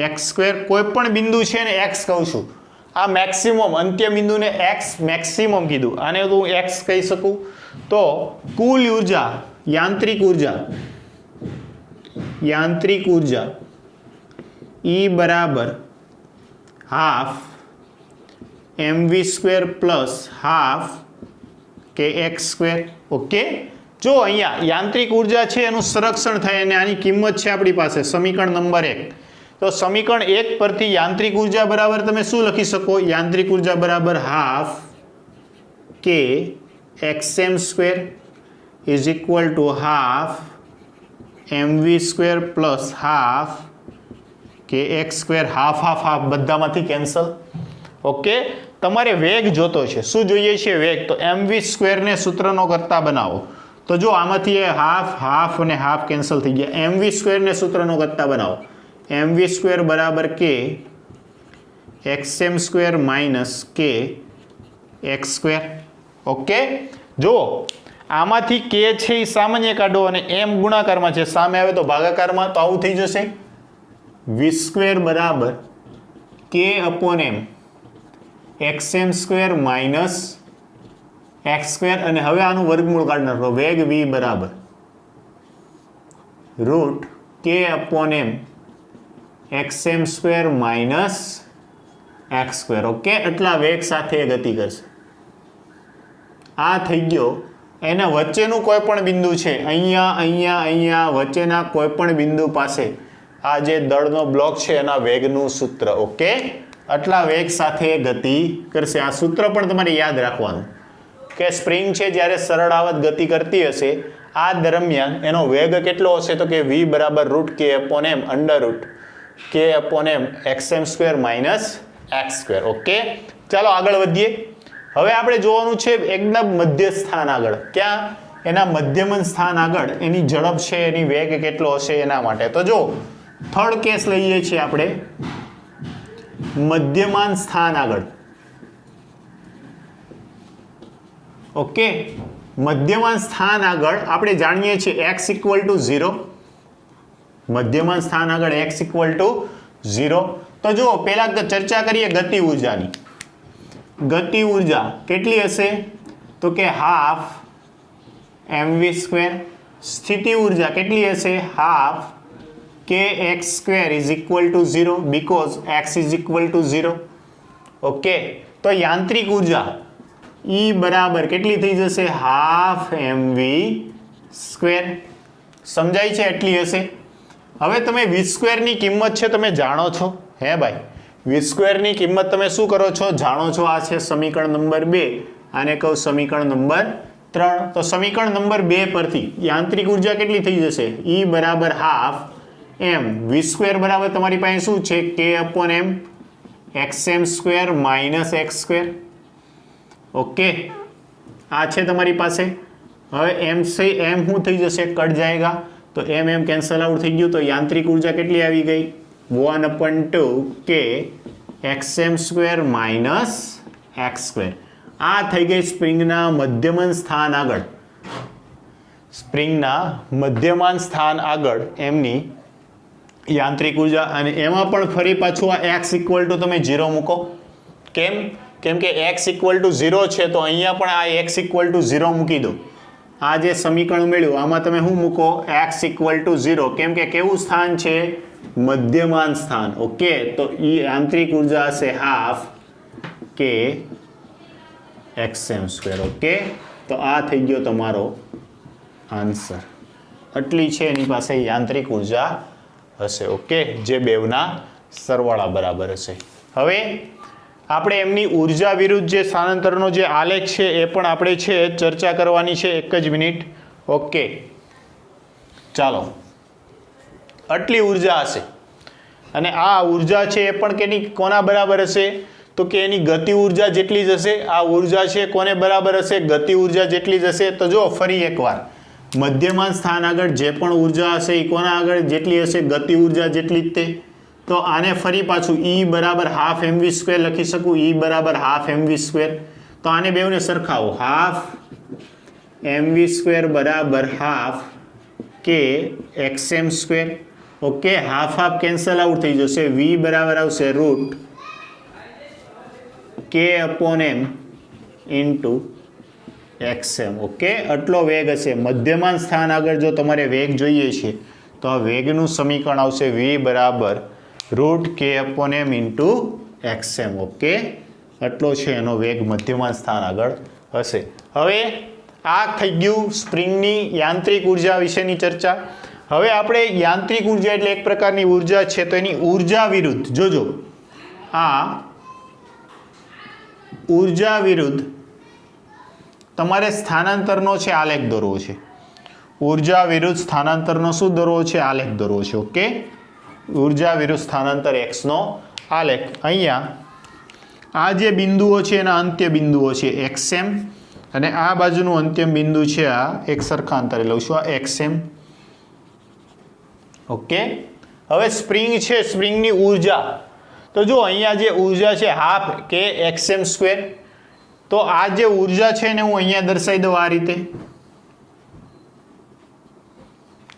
x². કોઈ પણ બિંદુ છે ને x કહું છું. આ મેક્સિમમ અંત્ય બિંદુને x મેક્સિમમ કીધું, આને તો હું x કહી શકું. તો કુલ ઉર્જા યાંત્રિક ઉર્જા યાંત્રિક ઉર્જા E બરાબર half mv² plus half kx square. Okay, જો અહીંયા યાંત્રિક ઉર્જા છે એનું સંરક્ષણ થાય અને આની કિંમત છે આપણી પાસે સમીકરણ નંબર 1. તો સમીકરણ 1 પરથી યાંત્રિક ઉર્જા બરાબર તમે શું લખી શકો? યાંત્રિક ઉર્જા બરાબર હાફ કે xm² is equal two half mv² plus half kx². Half half half બધામાંથી કેન્સલ. ઓકે, તમારે વેગ જોતો છે. શું જોઈએ છે? વેગ. તો mv² ને સૂત્રનો કરતા બનાવો. તો જો આમાંથી હાફ હાફ અને હાફ કેન્સલ થઈ ગયા. mv² ને સૂત્રનો કરતા બનાવો. mv² બરાબર કે xm² માઇનસ કે x². ઓકે, જો આમાંથી કે છે એ સામાન્ય કાઢો અને m ગુણાકારમાં છે, સામે આવે તો ભાગાકારમાં, તો આવું થઈ જશે v² બરાબર k upon m xm² minus x². અને હવે આનું વર્ગમૂળ કાઢી નાખો. વેગ v બરાબર root k upon m xm² minus x². Okay, એટલા વેગ સાથે ગતિ કરશે. આ થઈ ગયો. એના વચ્ચેનું કોઈ પણ બિંદુ છે, અહીંયા અહીંયા અહીંયા વચ્ચેના કોઈ પણ બિંદુ પાસે આ જે દળનો બ્લોક છે એના વેગનું સૂત્ર. ઓકે, આટલા વેગ સાથે ગતિ કરશે. આ સૂત્ર પણ તમારે યાદ રાખવાનું કે સ્પ્રિંગ છે જ્યારે સરળ આવત ગતિ કરતી હશે આ દરમિયાન એનો વેગ કેટલો હશે? તો કે v બરાબર root k upon m under root k upon m xm² minus x². Okay, ચાલો આગળ વધીએ. હવે આપણે જોવાનું છે એકદમ મધ્ય સ્થાન આગળ. ક્યાં? એના મધ્યમન સ્થાન આગળ એની ઝડપ છે, એની વેગ કેટલો હશે એના માટે. તો જો થર્ડ કેસ લઈએ છીએ આપણે મધ્યમાન સ્થાન આગળ. ઓકે, મધ્યમાન સ્થાન આગળ આપણે જાણીએ છીએ x ઇક્વલ ટુ 0. મધ્યમાન સ્થાન આગળ x ઇક્વલ ટુ 0. તો જો પહેલા ચર્ચા કરીએ ગતિ ઉર્જાની. ગતિ ઉર્જા કેટલી હશે? તો કે હાફ mv². સ્થિતિ ઉર્જા કેટલી હશે? Half kx² is equal to 0 because x is equal to 0. Okay, તો યાંત્રિક ઉર્જા E બરાબર કેટલી થઈ જશે? Half mv². સમજાય છે? એટલી હશે. હવે તમે v² ની કિંમત છે તમે જાણો છો. હે ભાઈ, v² ની કિંમત તમે શું કરો છો? જાણો છો. આ છે સમીકરણ નંબર 2. આને કહું સમીકરણ નંબર 3. તો સમીકરણ નંબર 2 પરથી યાંત્રિક ઉર્જા કેટલી થઈ જશે? E બરાબર હાફ m v² બરાબર તમારી પાસે શું છે? k upon m xm² minus x². Okay, આ છે તમારી પાસે. હવે m શું થઈ જશે? કટ જાયગા. તો m કેન્સલ આઉટ થઈ ગયું. તો યાંત્રિક ઉર્જા કેટલી આવી ગઈ? 1/2 k xm² માઇનસ x². આ થઈ ગઈ સ્પ્રિંગના મધ્યમાન સ્થાન આગળ. સ્પ્રિંગના મધ્યમાન સ્થાન આગળ એમની યાંત્રિક ઉર્જા. અને એમાં પણ ફરી પાછું આ x ઇક્વલ ટુ તમે 0 મૂકો. કેમ? કેમ કે x ઇક્વલ ટુ 0 છે તો અહીંયા પણ આ x ઇક્વલ ટુ 0 મૂકી દો. આ જે સમીકરણ મળ્યું આમાં તમે શું મૂકો? x equal to 0. કેમ કે કેવું સ્થાન છે? મધ્યમાન સ્થાન. ઓકે, તો યાંત્રિક ઉર્જા હશે હાફ કે xm². ઓકે, તો આ થઈ ગયો તમારો આન્સર. આટલી છે એની પાસે યાંત્રિક ઉર્જા હશે. ઓકે, જે બેવના સરવાળા બરાબર હશે. હવે આપણે એમની ઉર્જા વિરુદ્ધ જે સ્થાનાંતરનો જે આલેખ છે એ પણ આપણે છે ચર્ચા કરવાની છે. એક જ મિનિટ. ઓકે, ચાલો. આટલી ઉર્જા હશે અને આ ઉર્જા છે એ પણ કેની કોના બરાબર હશે? તો કે એની ગતિ ઉર્જા જેટલી જ હશે. આ ઉર્જા છે કોને બરાબર હશે? ગતિ ઉર્જા જેટલી જ હશે. તો જો ફરી એકવાર મધ્યમાન સ્થાન આગળ જે પણ ઉર્જા હશે એ કોના આગળ જેટલી હશે? ગતિ ઉર્જા જેટલી જ તે. તો આને ફરી પાછું E બરાબર હાફ mv² લખી શકું. E બરાબર હાફ mv². તો આને બેવને સરખાવો. હાફ mv² બરાબર હાફ કે xm². Okay, half half cancel out થઈ જશે. v બરાબર આવશે root k upon m into xm. Okay, આટલો વેગ હશે. મધ્યમાન સ્થાન આગળ જો તમારે વેગ જોઈએ છે તો આ વેગનું સમીકરણ આવશે v બરાબર √k/m ઇન્ટુ xm. ઓકે, આટલો છે એનો વેગ મધ્યમાન સ્થાન આગળ હશે. હવે આ થઈ ગયું સ્પ્રિંગની યાંત્રિક ઉર્જા વિશેની ચર્ચા. હવે આપણે યાંત્રિક ઉર્જા એટલે એક પ્રકારની ઉર્જા છે, તો એની ઉર્જા વિરુદ્ધ જોજો, આ ઉર્જા વિરુદ્ધ તમારે સ્થાનાંતરનો છે આલેખ દોરવો છે. ઉર્જા વિરુદ્ધ સ્થાનાંતરનો શું દોરવો છે? આલેખ દોરવો છે. ઓકે, ઉર્જા વિરુદ્ધ સ્થાનાંતર x નો આલેખ. અહીંયા આ જે બિંદુઓ છે એના અંત્ય બિંદુઓ છે xm, અને આ બાજુનું અંતિમ બિંદુ છે આ એક સરખા અંતરે લઉં છું, આ xm. ઓકે, હવે સ્પ્રિંગ છે, સ્પ્રિંગની ઉર્જા તો જો અહીંયા જે ઉર્જા છે હાફ કે xm², તો આ જે ઉર્જા છે ને હું અહીંયા દર્શાવી દઉં આ રીતે.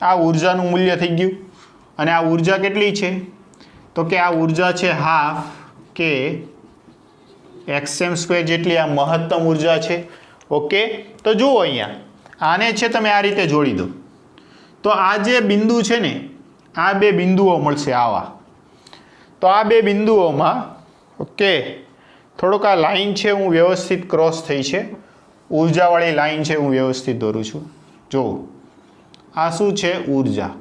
આ ઉર્જાનું મૂલ્ય થઈ ગયું. અને આ ઉર્જા કેટલી છે? તો કે આ ઉર્જા છે હાફ કે xm² જેટલી આ મહત્તમ ઉર્જા છે. ઓકે, તો જુઓ અહીંયા આને છે તમે આ રીતે જોડી દો, તો આ જે બિંદુ છે ને, આ બે બિંદુઓ મળશે આવા. તો આ બે બિંદુઓમાં ઓકે થોડોક આ લાઈન છે હું વ્યવસ્થિત ક્રોસ થઈ છે, ઉર્જાવાળી લાઈન છે હું વ્યવસ્થિત દોરું છું. જો આ શું છે? ઉર્જા.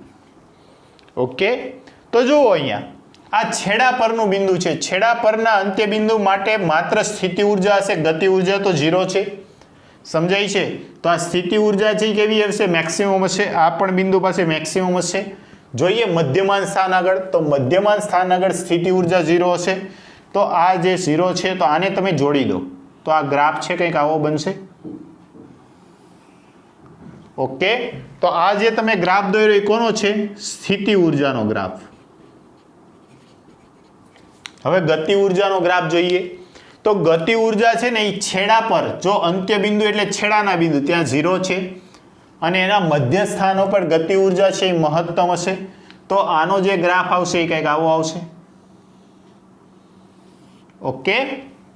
ઓકે, તો જુઓ અહીંયા આ છેડા પરનું બિંદુ છે. છેડા પરના અંત્ય બિંદુ માટે માત્ર સ્થિતિ ઉર્જા હશે, ગતિ ઉર્જા તો 0 છે. સમજાય છે? તો આ સ્થિતિ ઉર્જા છે કેવી હશે? મેક્સિમમ હશે. આ પણ બિંદુ પાસે મેક્સિમમ હશે. જોઈએ મધ્યમાન સ્થાન આગળ, તો મધ્યમાન સ્થાન આગળ સ્થિતિ ઉર્જા 0 હશે. તો આ જે 0 છે તો આને તમે જોડી દો, તો આ ગ્રાફ છે કંઈક આવો બનશે. ઓકે, તો આ જે તમે ગ્રાફ દોર્યો એ કોનો છે? સ્થિતિ ઉર્જાનો ગ્રાફ. હવે ગતિ ઉર્જાનો ગ્રાફ જોઈએ. તો ગતિ ઉર્જા છે ને એ છેડા પર, જો અંત્ય બિંદુ એટલે છેડાના બિંદુ ત્યાં 0 છે અને એના મધ્ય સ્થાનો પર ગતિ ઉર્જા છે એ મહત્તમ હશે. તો આનો જે ગ્રાફ આવશે એ કંઈક આવો આવશે. ઓકે,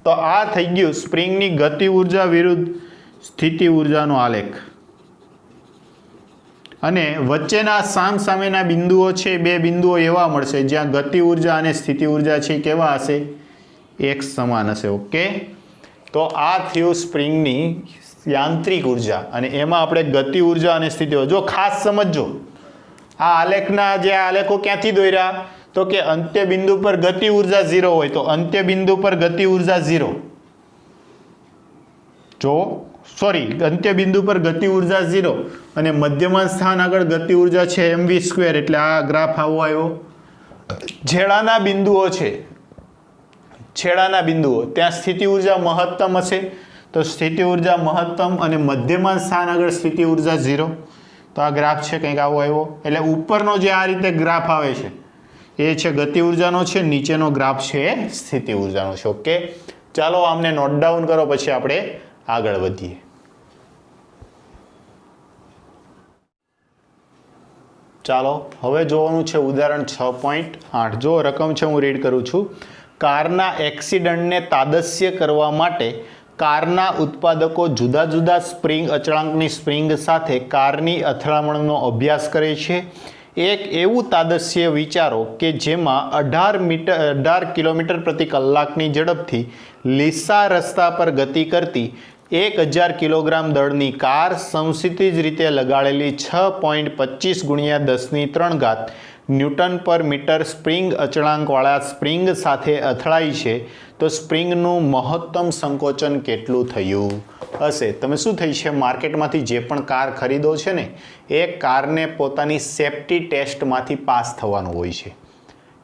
તો આ થઈ ગયું સ્પ્રિંગની ગતિ ઉર્જા વિરુદ્ધ સ્થિતિ ઉર્જાનો આલેખ. અને વચ્ચેના સામસામેના બિંદુઓ છે, બે બિંદુઓ એવા મળશે જ્યાં ગતિ ઉર્જા અને સ્થિતિ ઉર્જા છે કેવા હશે? એક સમાન હશે. ઓકે, તો આ થયું સ્પ્રિંગની યાંત્રિક ઉર્જા, અને એમાં આપણે ગતિ ઉર્જા અને સ્થિતિ ઉર્જા. જો ખાસ સમજજો, આ આલેખના જે આલેખો ક્યાંથી દોર્યા? તો કે અંત્ય બિંદુ પર ગતિ ઉર્જા 0 હોય તો અંત્ય બિંદુ પર ગતિ ઉર્જા 0. જો સોરી, અંત્ય બિંદુ પર ગતિ ઉર્જા 0 અને મધ્યમાન સ્થાન આગળ ગતિ ઉર્જા છે mv², એટલે આ ગ્રાફ આવો આવ્યો. છેડાના બિંદુઓ છે, છેડાના બિંદુઓ ત્યાં સ્થિતિ ઉર્જા મહત્તમ હશે, તો સ્થિતિ ઉર્જા મહત્તમ અને મધ્યમાન સ્થાન આગળ સ્થિતિ ઉર્જા 0. તો આ ગ્રાફ છે કંઈક આવો આવ્યો. એટલે ઉપરનો જે આ રીતે ગ્રાફ આવે છે એ છે ગતિ ઉર્જાનો છે, નીચેનો ગ્રાફ છે સ્થિતિ ઉર્જાનો છે. ઓકે, ચાલો આમને નોટ ડાઉન કરો, પછી આપણે આગળ વધીએ. ચાલો હવે જોવાનું છે ઉદાહરણ 6.8. જો રકમ છે હું રીડ કરું છું. કારના એક્સિડન્ટને તાદસ્ય કરવા માટે કારના ઉત્પાદકો જુદા જુદા સ્પ્રિંગ અચળાંકની સ્પ્રિંગ સાથે કારની અથડામણનો અભ્યાસ કરે છે. એક એવું તાદસ્ય વિચારો કે જેમાં 18 કિલોમીટર પ્રતિ કલાકની ઝડપથી લીસા રસ્તા પર ગતિ કરતી 1000 કિલોગ્રામ દળની કાર સમક્ષિતિજ રીતે લગાડેલી 6.25 × 10³ ન્યૂટન પર મીટર સ્પ્રિંગ અચળાંકવાળા સ્પ્રિંગ સાથે અથડાઈ છે, તો સ્પ્રિંગનું મહત્તમ સંકોચન કેટલું થયું હશે? તમે શું થઈ છે, માર્કેટમાંથી જે પણ કાર ખરીદો છે ને એ કારને પોતાની સેફ્ટી ટેસ્ટમાંથી પાસ થવાનું હોય છે.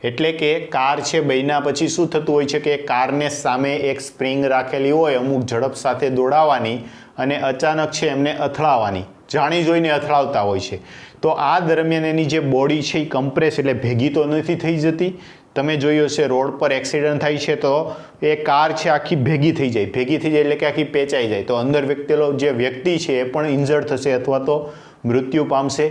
એટલે કે કાર છે બન્યા પછી શું થતું હોય છે કે કારને સામે એક સ્પ્રિંગ રાખેલી હોય અમુક ઝડપ સાથે દોડાવવાની, અને અચાનક છે એમને અથડાવવાની, જાણી જોઈને અથડાવતા હોય છે. તો આ દરમિયાન એની જે બોડી છે એ કમ્પ્રેસ એટલે ભેગી તો નથી થઈ જતી. તમે જોયું હશે રોડ પર એક્સિડન્ટ થાય છે તો એ કાર છે આખી ભેગી થઈ જાય. ભેગી થઈ જાય એટલે કે આખી પેચાઈ જાય, તો અંદર જે વ્યક્તિ છે એ પણ ઇન્જર્ડ થશે અથવા તો મૃત્યુ પામશે.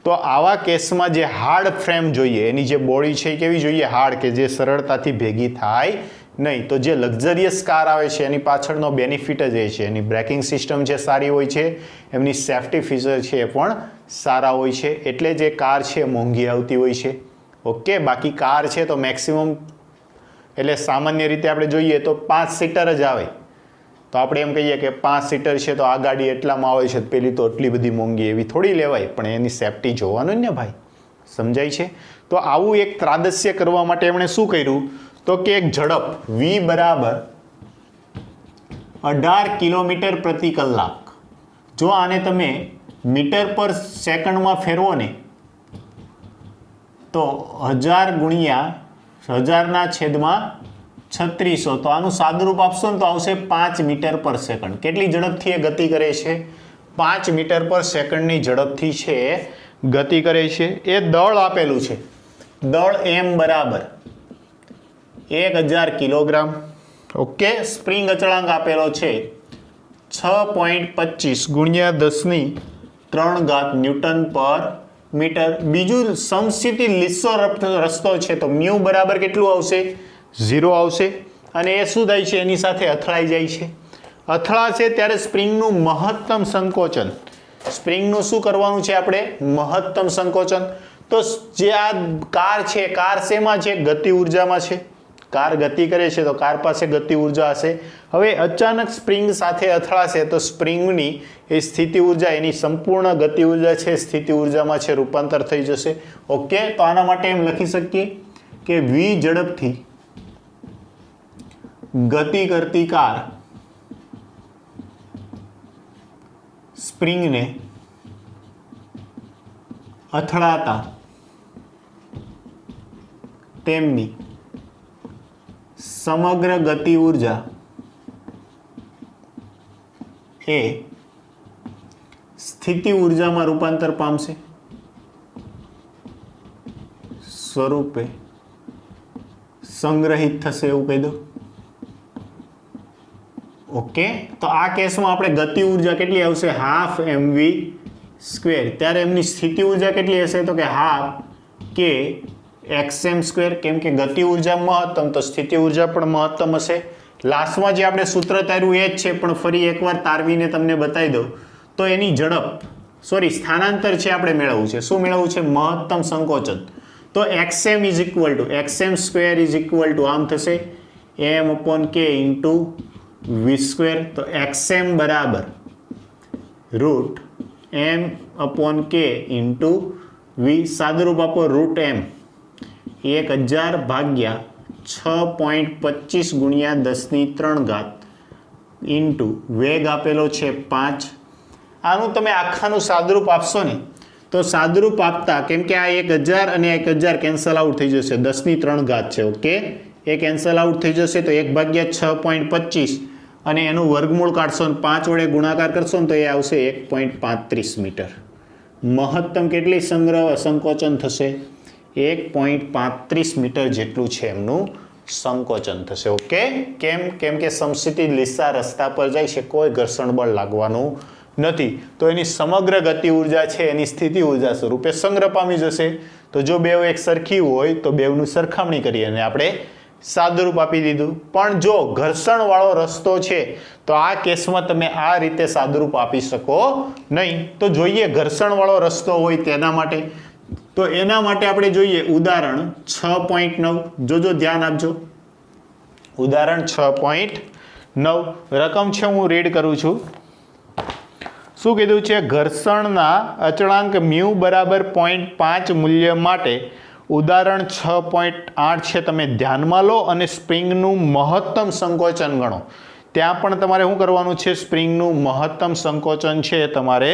તો આવા કેસમાં જે હાર્ડ ફ્રેમ જોઈએ, એની જે બોડી છે એ કેવી જોઈએ? હાર્ડ, કે જે સરળતાથી ભેગી થાય નહીં. તો જે લક્ઝરિયસ કાર આવે છે એની પાછળનો બેનિફિટ જ એ છે, એની બ્રેકિંગ સિસ્ટમ જે સારી હોય છે, એમની સેફ્ટી ફીચર છે એ પણ સારા હોય છે, એટલે જે કાર છે મોંઘી આવતી હોય છે. ઓકે, બાકી કાર છે તો મેક્સિમમ એટલે સામાન્ય રીતે આપણે જોઈએ તો 5 સીટર જ આવે. તો આપણે એમ કહીએ કે 5 સીટર છે તો આ ગાડી એટલામાં આવે છે, પેલી તો એટલી બધી મોંઘી, એવી થોડી લેવાય. પણ એની સેફ્ટી જોવાનું ને ભાઈ, સમજાય છે? તો આવું એક ત્રાદસ્ય કરવા માટે એમણે શું કર્યું, તો કે એક ઝડપ v બરાબર 18 કિલોમીટર પ્રતિ કલાક. જો આને તમે મીટર પર સેકન્ડમાં ફેરવો ને તો 1000 ગુણ્યા 1000 છેદમાં 3600, તો આનું સાદુરૂપ આપશો ને તો આવશે 5 મીટર પર સેકન્ડ. કેટલી ઝડપથી એ ગતિ કરે છે? 5 મીટર પર સેકન્ડની ઝડપથી છે ગતિ કરે છે. એ દળ આપેલું છે, દળ m બરાબર 1000 કિલોગ્રામ. ઓકે, સ્પ્રિંગ અચળાંક આપેલો છે 6.25 ગુણ્યા 10³ ન્યૂટન પર મીટર. બીજું સમસ્થિતિ લીસો રસ્તો છે તો મ્યુ બરાબર કેટલું આવશે? 0 આવશે. અને એ શું થાય છે? એની સાથે અથડાઈ જાય છે. અથડાશે ત્યારે સ્પ્રિંગનું મહત્તમ સંકોચન, સ્પ્રિંગનું શું કરવાનું છે આપણે? મહત્તમ સંકોચન. તો જે આ કાર છે, કાર શેમાં છે? ગતિ ઉર્જામાં છે. કાર ગતિ કરે છે તો કાર પાસે ગતિ ઉર્જા હશે. હવે અચાનક સ્પ્રિંગ સાથે અથડાશે તો સ્પ્રિંગની એ સ્થિતિ ઉર્જા, એની સંપૂર્ણ ગતિ ઉર્જા છે સ્થિતિ ઉર્જામાં છે રૂપાંતર થઈ જશે. ઓકે, તો આના માટે એમ લખી શકીએ કે v ઝડપથી ગતિ કરતી કાર સ્પ્રિંગને અથડાતા તેમની સમગ્ર ગતિ ઉર્જા એ સ્થિતિ ઉર્જામાં રૂપાંતર પામશે, સ્વરૂપે સંગ્રહિત થશે, એવું કહી દો. ઓકે, તો આ કેસમાં આપણે ગતિ ઉર્જા કેટલી આવશે? Half mv². ત્યારે એમની સ્થિતિ ઉર્જા કેટલી હશે? તો કે હાફ કે xm². કેમ કે ગતિ ઉર્જા મહત્તમ તો સ્થિતિ ઉર્જા પણ મહત્તમ હશે. લાસ્ટમાં જે આપણે સૂત્ર તાર્યું એ જ છે, પણ ફરી એકવાર તારવીને તમને બતાવી દઉં. તો એની ઝડપ, સ્થાનાંતર છે આપણે મેળવવું છે. શું મેળવવું છે? મહત્તમ સંકોચન. તો xm² આમ થશે m/k * v². તો xm બરાબર √m/k * v. સાદુરૂપ આપો √m 1000 ભાગ્યા 6.25 ગુણ્યા 10³ ઇન્ટુ વેગ આપેલો છે 5. આનું તમે આખાનું સાદુરૂપ આપશો ને તો સાદુરૂપ આપતા, કેમ કે આ 1000 અને 1000 કેન્સલ આઉટ થઈ જશે, 10³ છે. ઓકે, એ કેન્સલ આઉટ થઈ જશે તો 1/6.25 અને એનું વર્ગમૂળ કાઢશો ને 5 વડે ગુણાકાર કરશો ને તો એ આવશે 1.35 મીટર. મહત્તમ કેટલી સંકોચન થશે? 1.35 મીટર જેટલું છે એમનું સંકોચન થશે. ઓકે, કેમ કે સમસ્થિતિ લીસા રસ્તા પર જાય છે, કોઈ ઘર્ષણ બળ લાગવાનું નથી, તો એની સમગ્ર ગતિ ઉર્જા છે એની સ્થિતિ ઉર્જા સ્વરૂપે સંગ્રહ પામી જશે. તો જો બેવ એક સરખી હોય તો બેવનું સરખામણી કરીએ અને આપણે સાદુરૂપ આપી દીધું. પણ જો ઘર્ષણ વાળો રસ્તો છે તો આ કેસમાં તમે આ રીતે સાદુરૂપ આપી શકો નહીં. તો જોઈએ ઘર્ષણ વાળો રસ્તો હોય તેના માટે. તો એના માટે આપણે જોઈએ ઉદાહરણ 6.9. જોજો, ધ્યાન આપજો. ઉદાહરણ 6.9 રકમ છે, હું રીડ કરું છું. શું કીધું છે? ઘર્ષણના અચળાંક મ્યુ બરાબર 0.5 મૂલ્ય માટે ઉદાહરણ 6.8 છે તમે ધ્યાનમાં લો અને સ્પ્રિંગનું મહત્તમ સંકોચન ગણો. ત્યાં પણ તમારે શું કરવાનું છે? સ્પ્રિંગનું મહત્તમ સંકોચન છે તમારે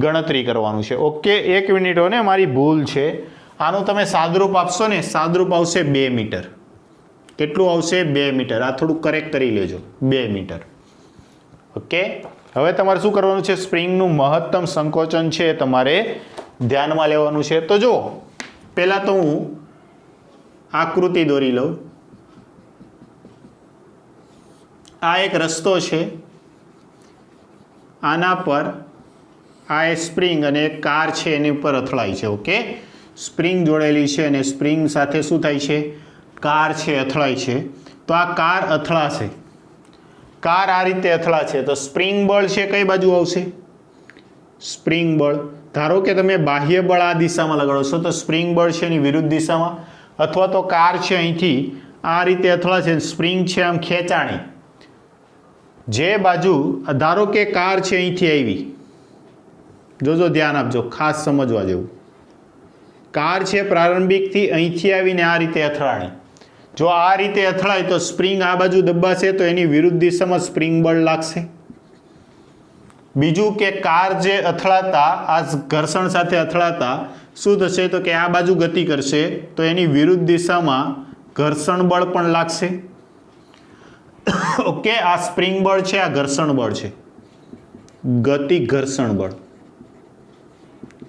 ગણતરી કરવાનું છે. ઓકે, 1 મિનિટ હો ને, મારી ભૂલ છે. આનું તમે સાદુરૂપ આપશો ને, સાદુરૂપ આવશે 2 મીટર. કેટલું આવશે? 2 મીટર. આ થોડું કરેક્ટ કરી લેજો, 2 મીટર. ઓકે, હવે તમારે શું કરવાનું છે? સ્પ્રિંગનું મહત્તમ સંકોચન છે તમારે ધ્યાનમાં લેવાનું છે. તો જો પહેલા તો હું આકૃતિ દોરી લઉં. આ એક રસ્તો છે, આના પર આ એ સ્પ્રિંગ અને એક કાર છે એની ઉપર અથડાય છે. ઓકે, સ્પ્રિંગ જોડેલી છે અને સ્પ્રિંગ સાથે શું થાય છે? કાર છે અથડાય છે. તો આ કાર અથડાશે, કાર આ રીતે અથડાશે તો સ્પ્રિંગ બળ છે કઈ બાજુ આવશે? સ્પ્રિંગ બળ. ધારો કે તમે બાહ્ય બળ આ દિશામાં લગાડો છો તો સ્પ્રિંગ બળ છે એની વિરુદ્ધ દિશામાં, અથવા તો કાર છે અહીંથી આ રીતે અથડાશે, સ્પ્રિંગ છે આમ ખેંચાણી, જે બાજુ ધારો કે કાર છે અહીંથી આવી, જોજો ધ્યાન આપજો, ખાસ સમજવા જેવું. કાર છે પ્રારંભિકથી અહીંથી આવીને આ રીતે અથડાણી, જો આ રીતે અથડાય તો સ્પ્રિંગ આ બાજુ દબાશે તો એની વિરુદ્ધ દિશામાં સ્પ્રિંગ બળ લાગશે. બીજું કે કાર જે અથડાતા આ ઘર્ષણ સાથે અથડાતા શું થશે તો કે આ બાજુ ગતિ કરશે તો એની વિરુદ્ધ દિશામાં ઘર્ષણ બળ પણ લાગશે. ઓકે, આ સ્પ્રિંગ બળ છે, આ ઘર્ષણ બળ છે, ગતિ ઘર્ષણ બળ,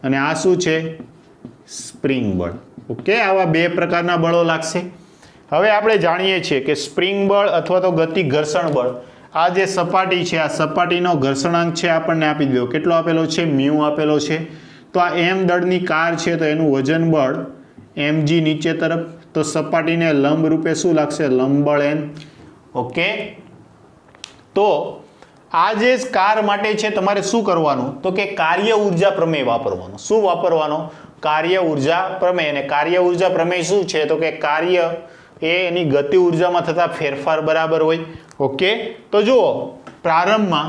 અને આ શું છે? સ્પ્રિંગ બળ. ઓકે, આવા બે પ્રકારના બળો લાગશે. હવે આપણે જાણીએ છીએ કે સ્પ્રિંગ બળ અથવા તો ગતિ ઘર્ષણ બળ, આ જે સપાટી છે આ સપાટીનો ઘર્ષણાંક છે આપણને આપી દીધો, કેટલો આપેલો છે? મ્યુ આપેલો છે. તો આ m દળની કાર છે તો એનું વજન બળ mg નીચે તરફ, તો સપાટીને લંબ રૂપે શું લાગશે? લંબ બળ n. ઓકે, તો આ જે કાર માટે છે તમારે શું કરવાનું તો કે કાર્ય ઉર્જા પ્રમેય વાપરવાનો. શું વાપરવાનો? કાર્ય ઉર્જા પ્રમેય. અને કાર્ય ઉર્જા પ્રમેય શું છે તો કે કાર્ય એ એની ગતિ ઉર્જામાં થતા ફેરફાર બરાબર હોય. ઓકે, તો જુઓ પ્રારંભમાં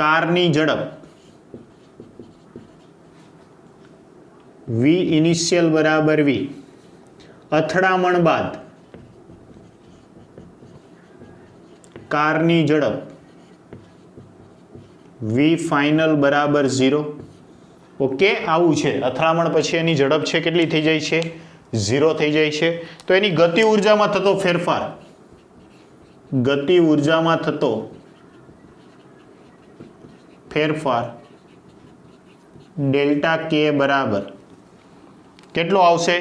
કારની ઝડપ v ઇનિશિયલ બરાબર v, અથડામણ બાદ કારની ઝડપ v ફાઇનલ બરાબર 0. ઓકે, આવું છે. અથડામણ પછી એની ઝડપ છે કેટલી થઈ જાય છે? 0 થઈ જાય છે. તો એની ગતિ ઉર્જામાં થતો ફેરફાર, ગતિ ઉર્જામાં થતો ફેરફાર ડેલ્ટા કે બરાબર કેટલો આવશે?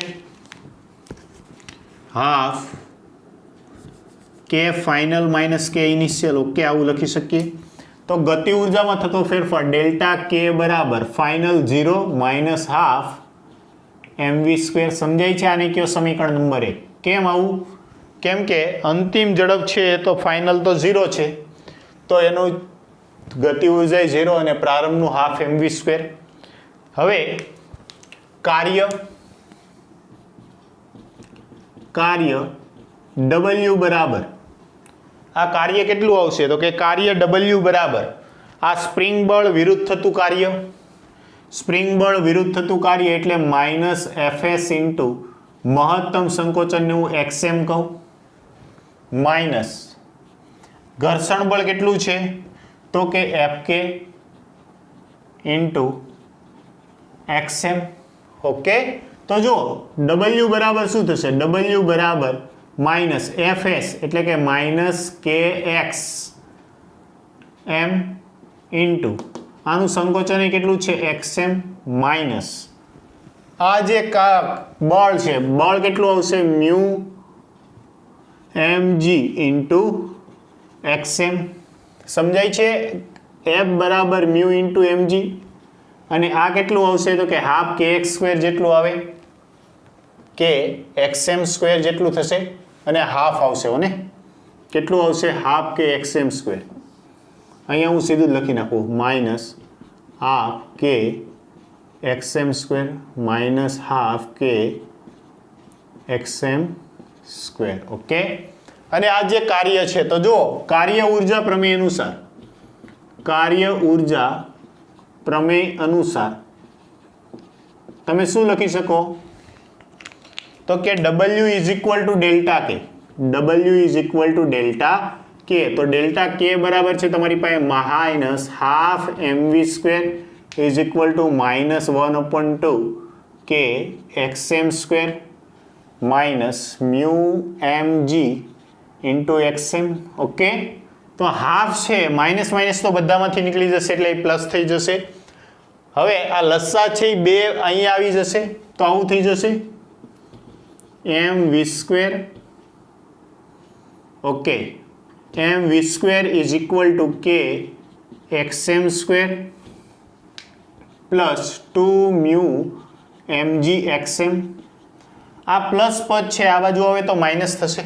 હાફ કે ફાઇનલ માઇનસ કે ઇનિશિયલ. ઓકે, આવું લખી શકીએ. તો ગતિ ઉર્જામાં થતો ફેરફાર ડેલ્ટા કે બરાબર ફાઇનલ 0 માઇનસ હાફ mv². સમજાય છે? આને કયો સમીકરણ નંબર 1. કેમ આવું? કેમ કે અંતિમ ઝડપ છે તો ફાઇનલ તો 0 છે, તો એનું ગતિ ઉર્જા 0 અને પ્રારંભનું હાફ mv². હવે કાર્ય w બરાબર, આ કાર્ય કેટલું આવશે તો કે કાર્ય w બરાબર આ સ્પ્રિંગ બળ વિરુદ્ધ થતું કાર્ય, સ્પ્રિંગ બળ વિરુદ્ધ થતું કાર્ય એટલે માઇનસ fs ઇન્ટુ મહત્તમ સંકોચનને હું xm કહું, માઇનસ ઘર્ષણ બળ કેટલું છે તો કે fk ઇન્ટુ xm. ઓકે, તો જો w બરાબર શું થશે? w બરાબર માઇનસ fs એટલે કે માઇનસ kx m ઇન્ટુ આનું સંકોચન કેટલું છે? xm માઇનસ આ જે બળ છે, બળ કેટલું આવશે? Mu mg into xm. સમજાય છે? f બરાબર મ્યુ ઇન્ટુ mg, અને આ કેટલું આવશે તો કે હાફ kx² જેટલું આવે, કે xm² જેટલું થશે, અને હાફ આવશે ને, કેટલું આવશે? હાફ કે xm². અહીંયા હું સીધું જ લખી નાખું માઇનસ હાફ કે xm² માઇનસ હાફ કે xm². ઓકે, અને આ જે કાર્ય છે તો જો કાર્ય ઉર્જા પ્રમેય અનુસાર, કાર્ય ઉર્જા પ્રમેય અનુસાર તમે શું લખી શકો તો કે w is equal to delta કે, w is equal to delta કે. તો ડેલ્ટા કે બરાબર છે તમારી પાસે minus half mv² is equal two minus 1/2 કે xm² minus mu mg into xm. Okay, તો હાફ છે, માઇનસ માઇનસ તો બધામાંથી નીકળી જશે એટલે પ્લસ થઈ જશે. હવે આ લસા છે એ બે અહીંયા આવી જશે તો આવું થઈ જશે mv². Okay, mv² is equal two કે xm² plus 2 mu mg xm. આ પ્લસ પદ છે આ બાજુ આવે તો માઇનસ થશે,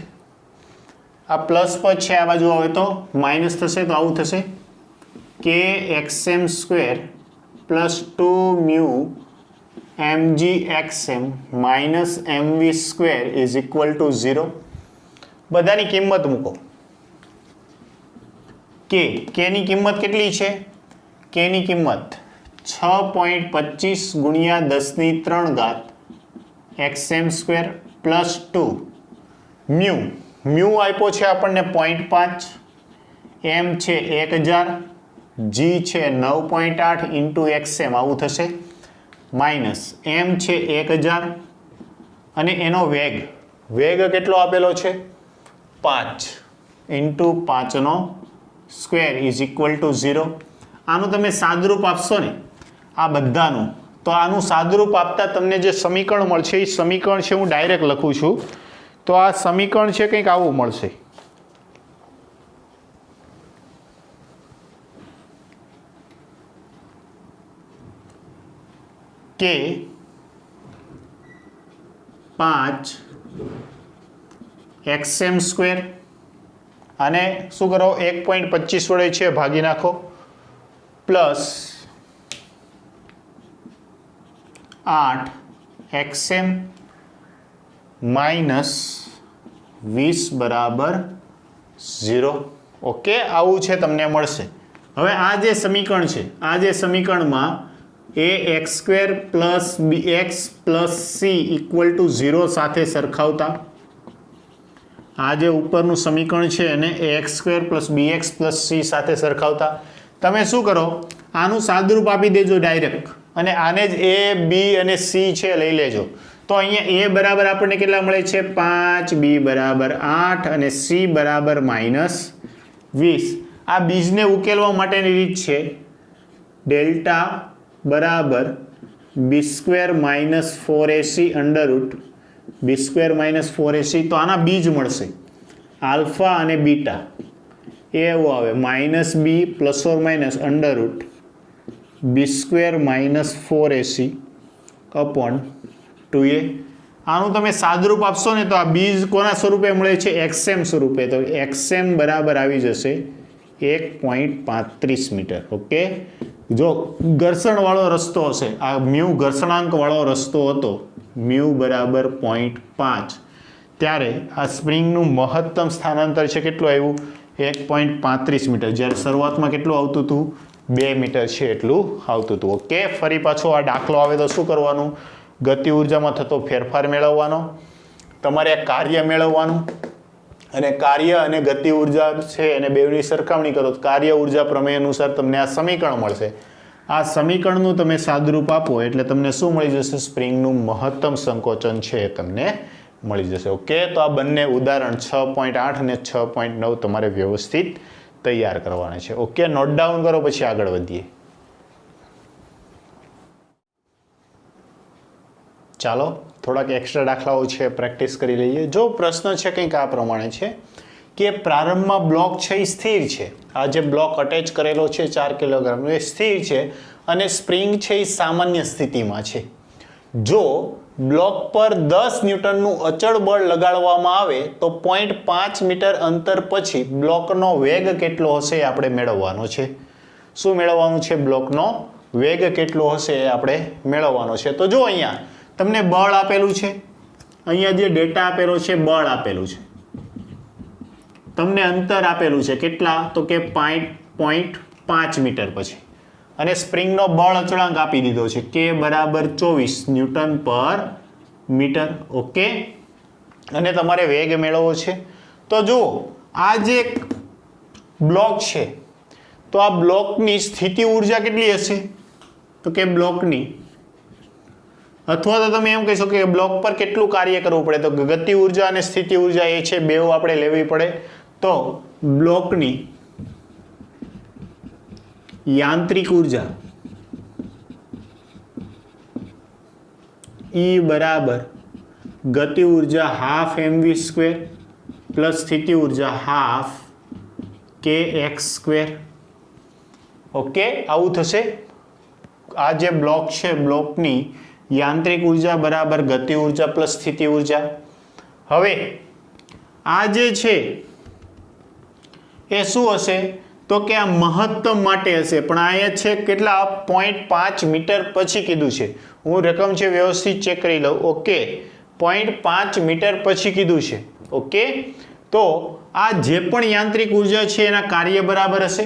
આ પ્લસ પદ છે આ બાજુ આવે તો માઇનસ થશે, તો આવું થશે કે xm square plus 2 mu mgxm minus mv square is equal to 0. બધાની કિંમત મૂકો. કે ની કિંમત કેટલી છે? કે ની કિંમત 6.25 ગુણ્યા 10 ની 3 xm સ્ક્વેર પ્લસ 2 મ્યુ આપ્યો છે આપણને 0.5, m છે 1000, g છે 9.8 ઇન્ટુ xm આવું થશે, માઇનસ m છે 1000 અને એનો વેગ કેટલો આપેલો છે? 5 ઇન્ટુ 5 નો સ્ક્વેર ઇઝ ઇક્વલ ટુ 0. આનું તમે સાદરૂપ આપશો ને આ બધાનું, તો આનું સાદરૂપ આપતા તમને જે સમીકરણ મળશે એ સમીકરણ છે હું ડાયરેક્ટ લખું છું. તો આ સમીકરણ છે કંઈક આવું મળશે. કે 5 xm સ્ક્વેર અને શું કરો 1.25 વડે છે ભાગી નાખો પ્લસ 8 xm માઇનસ 20 બરાબર 0. ઓકે, આવું છે તમને મળશે. હવે આ જે સમીકરણ છે આ જે સમીકરણમાં ax square plus bx plus c equal to 0 સાથે સરખાવતા આ જે ઉપરનું સમીકરણ છે એને ax square plus bx plus c સાથે સરખાવતા તમે શું કરો, આનું સાદરૂપ આપી દેજો ડાયરેક્ટ અને આને જ a b અને c છે લઈ લેજો. તો અહીંયા a બરાબર આપણને કેટલા મળે છે? 5, b બરાબર 8 અને c બરાબર -20. આ બીજને ઉકેલવા માટેની રીત છે ડેલ્ટા બરાબર b square minus 4ac under root b square minus 4ac. તો આના બીજ મળશે આલ્ફા અને બીટા, એ એવું આવે minus b plus or minus under root b square minus 4ac upon 2a. આનું તમે સાદરૂપ આપશો ને તો આ બીજ કોના સ્વરૂપે મળે છે? xm સ્વરૂપે. તો xm બરાબર આવી જશે 1.35 મીટર. ઓકે, જો ઘર્ષણવાળો રસ્તો હશે, આ મ્યુ ઘર્ષણાંકવાળો રસ્તો હતો, મ્યુ બરાબર 0.5, ત્યારે આ સ્પ્રિંગનું મહત્તમ સ્થાનાંતર છે કેટલું આવ્યું? 1.35 મીટર. જ્યારે શરૂઆતમાં કેટલું આવતું હતું? 2 મીટર છે એટલું આવતું હતું. ઓકે, ફરી પાછો આ દાખલો આવે તો શું કરવાનું? ગતિ ઉર્જામાં થતો ફેરફાર મેળવવાનો, તમારે આ કાર્ય મેળવવાનું અને કાર્ય અને ગતિ ઉર્જા છે એને બેવની સરખામણી કરો તો કાર્ય ઉર્જા પ્રમેય અનુસાર તમને આ સમીકરણ મળશે. આ સમીકરણનું તમે સાદરૂપ આપો એટલે તમને શું મળી જશે? સ્પ્રિંગનું મહત્તમ સંકોચન છે એ તમને મળી જશે. ઓકે, તો આ બંને ઉદાહરણ 6.8 અને 6.9 તમારે વ્યવસ્થિત તૈયાર કરવાના છે. ઓકે, નોટ ડાઉન કરો પછી આગળ વધીએ. ચાલો થોડાક એક્સ્ટ્રા દાખલાઓ છે પ્રેક્ટિસ કરી લઈએ. જો પ્રશ્ન છે કંઈક આ પ્રમાણે છે કે પ્રારંભમાં બ્લોક છે એ સ્થિર છે, આ જે બ્લોક અટેચ કરેલો છે 4 કિલોગ્રામનો એ સ્થિર છે અને સ્પ્રિંગ છે એ સામાન્ય સ્થિતિમાં છે. જો બ્લોક પર 10 ન્યૂટનનું અચળ બળ લગાડવામાં આવે તો 0.5 મીટર અંતર પછી બ્લોકનો વેગ કેટલો હશે એ આપણે મેળવવાનો છે. શું મેળવવાનું છે? બ્લોકનો વેગ કેટલો હશે એ આપણે મેળવવાનો છે. તો જો અહીંયા તમને બળ આપેલું છે, અહીંયા જે ડેટા આપેલો છે બળ આપેલું છે, તમને અંતર આપેલું છે કેટલા? તો કે 0.5 મીટર પછી, અને સ્પ્રિંગનો બળ અચળાંક આપી દીધો છે કે બરાબર 24 ન્યૂટન પર મીટર. ઓકે, અને તમારે વેગ મેળવવો છે. તો જુઓ આ જે બ્લોક છે તો આ બ્લોકની સ્થિતિ ઉર્જા કેટલી હશે? તો કે બ્લોકની, અથવા તો તમે એમ કહી શકો કે બ્લોક પર કેટલું કાર્ય કરવું પડે? તો ગતિ ઉર્જા અને સ્થિતિ ઉર્જા એ છે બેઉ આપણે લેવી પડે. તો બ્લોકની યાંત્રિક ઉર્જા E બરાબર ગતિ ઉર્જા હાફ mv સ્ક્વેર પ્લસ સ્થિતિ ઉર્જા હાફ kx સ્ક્વેર. ઓકે, આવું થશે. આ જે બ્લોક છે બ્લોકની યાંત્રિક ઉર્જા બરાબર ગતિ ઉર્જા પ્લસ સ્થિતિ ઉર્જા. હવે આ જે છે એ શું હશે તો કે આ મહત્તમ માટે હશે, પણ અહીંયા છે કેટલા 0.5 મીટર પછી કીધું છે. હું રકમ છે વ્યવસ્થિત ચેક કરી લઉં. ઓકે, 0.5 મીટર પછી કીધું છે. ઓકે, તો આ જે પણ યાંત્રિક ઉર્જા છે એના કાર્ય બરાબર હશે.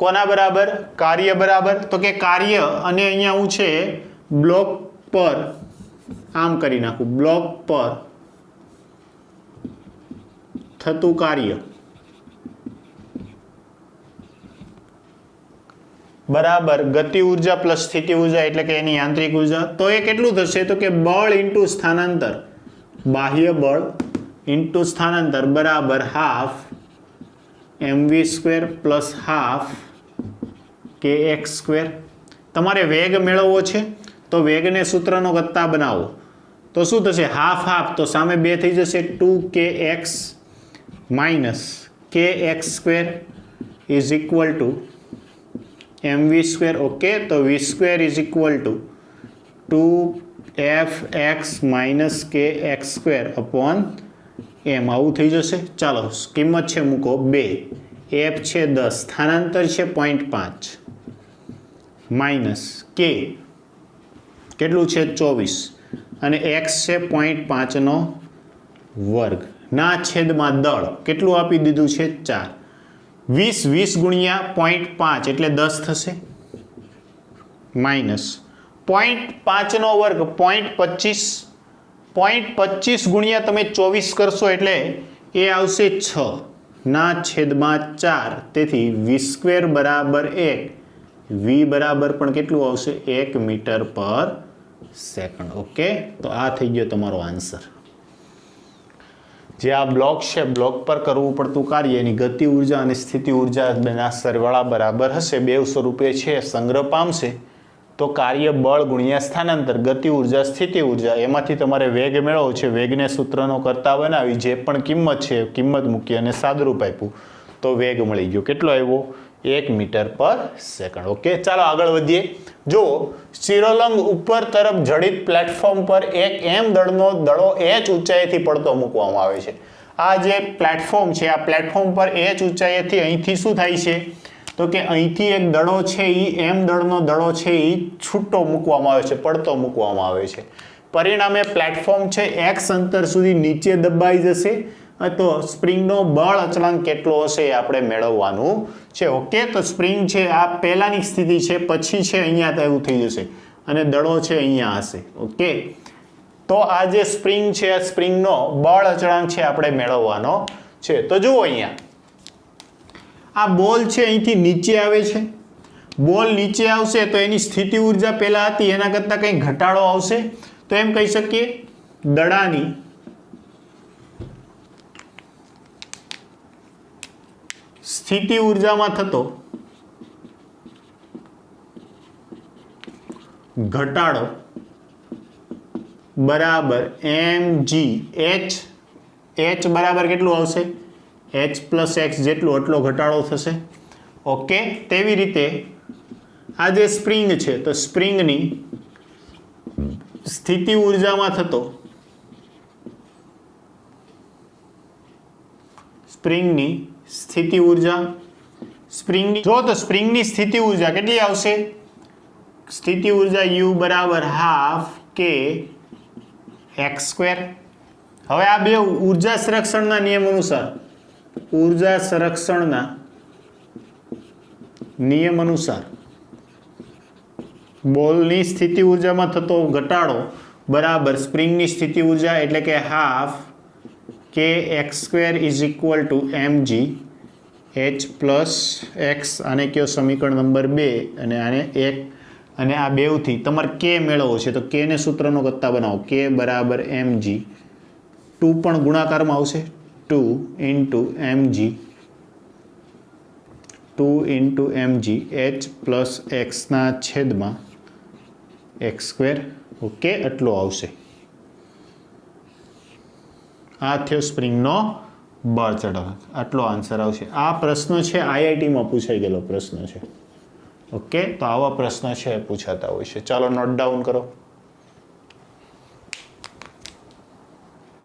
કોના બરાબર? કાર્ય બરાબર. તો કે કાર્ય, અને અહીંયા હું છે બ્લોક પર આમ કરી નાખું, બ્લોક પર થતું કાર્ય બરાબર ગતિ ઉર્જા પ્લસ સ્થિતિ ઉર્જા એટલે કે એની યાંત્રિક ઉર્જા. તો એ કેટલું થશે તો કે બળ ઇન્ટુ સ્થાનાંતર, બાહ્ય બળ ઇન્ટુ સ્થાનાંતર બરાબર half mv² plus half kx². તમારે વેગ મેળવવો છે તો વેગને સૂત્રનો ગત્તા બનાવો. તો શું થશે? હાફ હાફ તો સામે 2 થઈ જશે, 2kx minus kx² is equal two mv². Okay, તો v² is equal two 2fx minus kx² upon m. આવું થઈ જશે. ચાલો કિંમત છે મૂકો 2, f છે 10, સ્થાનાંતર છે 0.5 માઇનસ k કેટલું છે 24 અને x છે 0.5 નો વર્ગ ના છેદમાં દળ કેટલું આપી દીધું છે 4. 20 ગુણ્યા 0.5 એટલે 10 થશે માઇનસ 0.5 નો વર્ગ 0.25, 0.25 ગુણ્યા તમે 24 કરશો એટલે એ આવશે 6 ના છેદમાં 4. તેથી v² બરાબર 1, v બરાબર પણ કેટલું આવશે 1 મીટર પર સેકન્ડ. ઓકે, તો આ થઈ ગયો તમારો આન્સર. જે આ બ્લોક છે, બ્લોક પર કરવું પડતું કાર્ય એની ગતિ ઉર્જા અને સ્થિતિ ઉર્જા બેના સરવાળા બરાબર હશે, 2 સ્વરૂપે છે સંગ્રહ પામશે. તો કાર્ય બળ ગુણ્યા સ્થાનાંતર ગતિ ઉર્જા સ્થિતિ ઉર્જા, એમાંથી તમારે વેગ મેળવવો છે. વેગને સૂત્રનો કરતા બનાવી જે પણ કિંમત છે કિંમત મૂકી અને સાદરૂપ આપ્યું તો વેગ મળી ગયો. કેટલો આવ્યો? 1 મીટર પર સેકન્ડ. ઓકે, ચાલો આગળ વધીએ. જો શિરોલંગ ઉપર તરફ જડિત પ્લેટફોર્મ પર એક m દળનો દડો h ઊંચાઈથી પડતો મૂકવામાં આવે છે. આ જે પ્લેટફોર્મ છે, આ પ્લેટફોર્મ પર h ઊંચાઈથી અહીંથી શું થાય છે તો કે અહીંથી એક દડો છે એ m દળનો દડો છે એ છૂટો મૂકવામાં આવે છે, પડતો મૂકવામાં આવે છે. પરિણામે પ્લેટફોર્મ છે x અંતર સુધી નીચે દબાઈ જશે. તો સ્પ્રિંગનો બળ અચળાંક કેટલો હશે એ આપણે મેળવવાનું છે. ઓકે, તો સ્પ્રિંગ છે આ પહેલાની સ્થિતિ છે, પછી છે અહીંયા એવું થઈ જશે અને દડો છે અહીંયા હશે. ઓકે, તો આ જે સ્પ્રિંગ છે આ સ્પ્રિંગનો બળ અચળાંક છે આપણે મેળવવાનો છે. તો જુઓ અહીંયા આ બોલ છે અહીંથી નીચે આવે છે. બોલ નીચે આવશે તો એની સ્થિતિ ઉર્જા પહેલા હતી એના કરતાં કંઈ ઘટાડો આવશે. તો એમ કહી શકીએ દડાની સ્થિતિ ઉર્જામાં થતો ઘટાડો બરાબર mg. h બરાબર કેટલું આવશે? h પ્લસ x જેટલું એટલો ઘટાડો થશે. ઓકે, તેવી રીતે આ જે સ્પ્રિંગ છે તો સ્પ્રિંગની સ્થિતિ ઉર્જામાં થતો સ્પ્રિંગની સ્થિતિ ઉર્જા સ્પ્રિંગની જો તો સ્પ્રિંગની સ્થિતિ ઉર્જા કેટલી આવશે? સ્થિતિ ઉર્જા u બરાબર હાફ k x². હવે આ બે ઉર્જા સંરક્ષણના નિયમ અનુસાર બોલની સ્થિતિ ઉર્જામાં થતો ઘટાડો બરાબર સ્પ્રિંગની સ્થિતિ ઉર્જા એટલે કે half kx² is equal two mg h plus x. આને કયો સમીકરણ નંબર 2 અને આને 1 અને આ બેવથી તમારે k મેળવવો છે તો k ને સૂત્રનો ગત્તા બનાવો. k બરાબર mg, 2 પણ ગુણાકારમાં આવશે, 2 into mg h plus x ના છેદમાં x². ઓકે, એટલો આવશે. આ થયો સ્પ્રિંગનો બળ ચઢાવ, આટલો આન્સર આવશે. આ પ્રશ્ન છે આઈઆઈટીમાં પૂછાઈ ગયેલો પ્રશ્ન છે. ઓકે, તો આવા પ્રશ્ન છે પૂછાતા હોય છે. ચાલો નોટ ડાઉન કરો.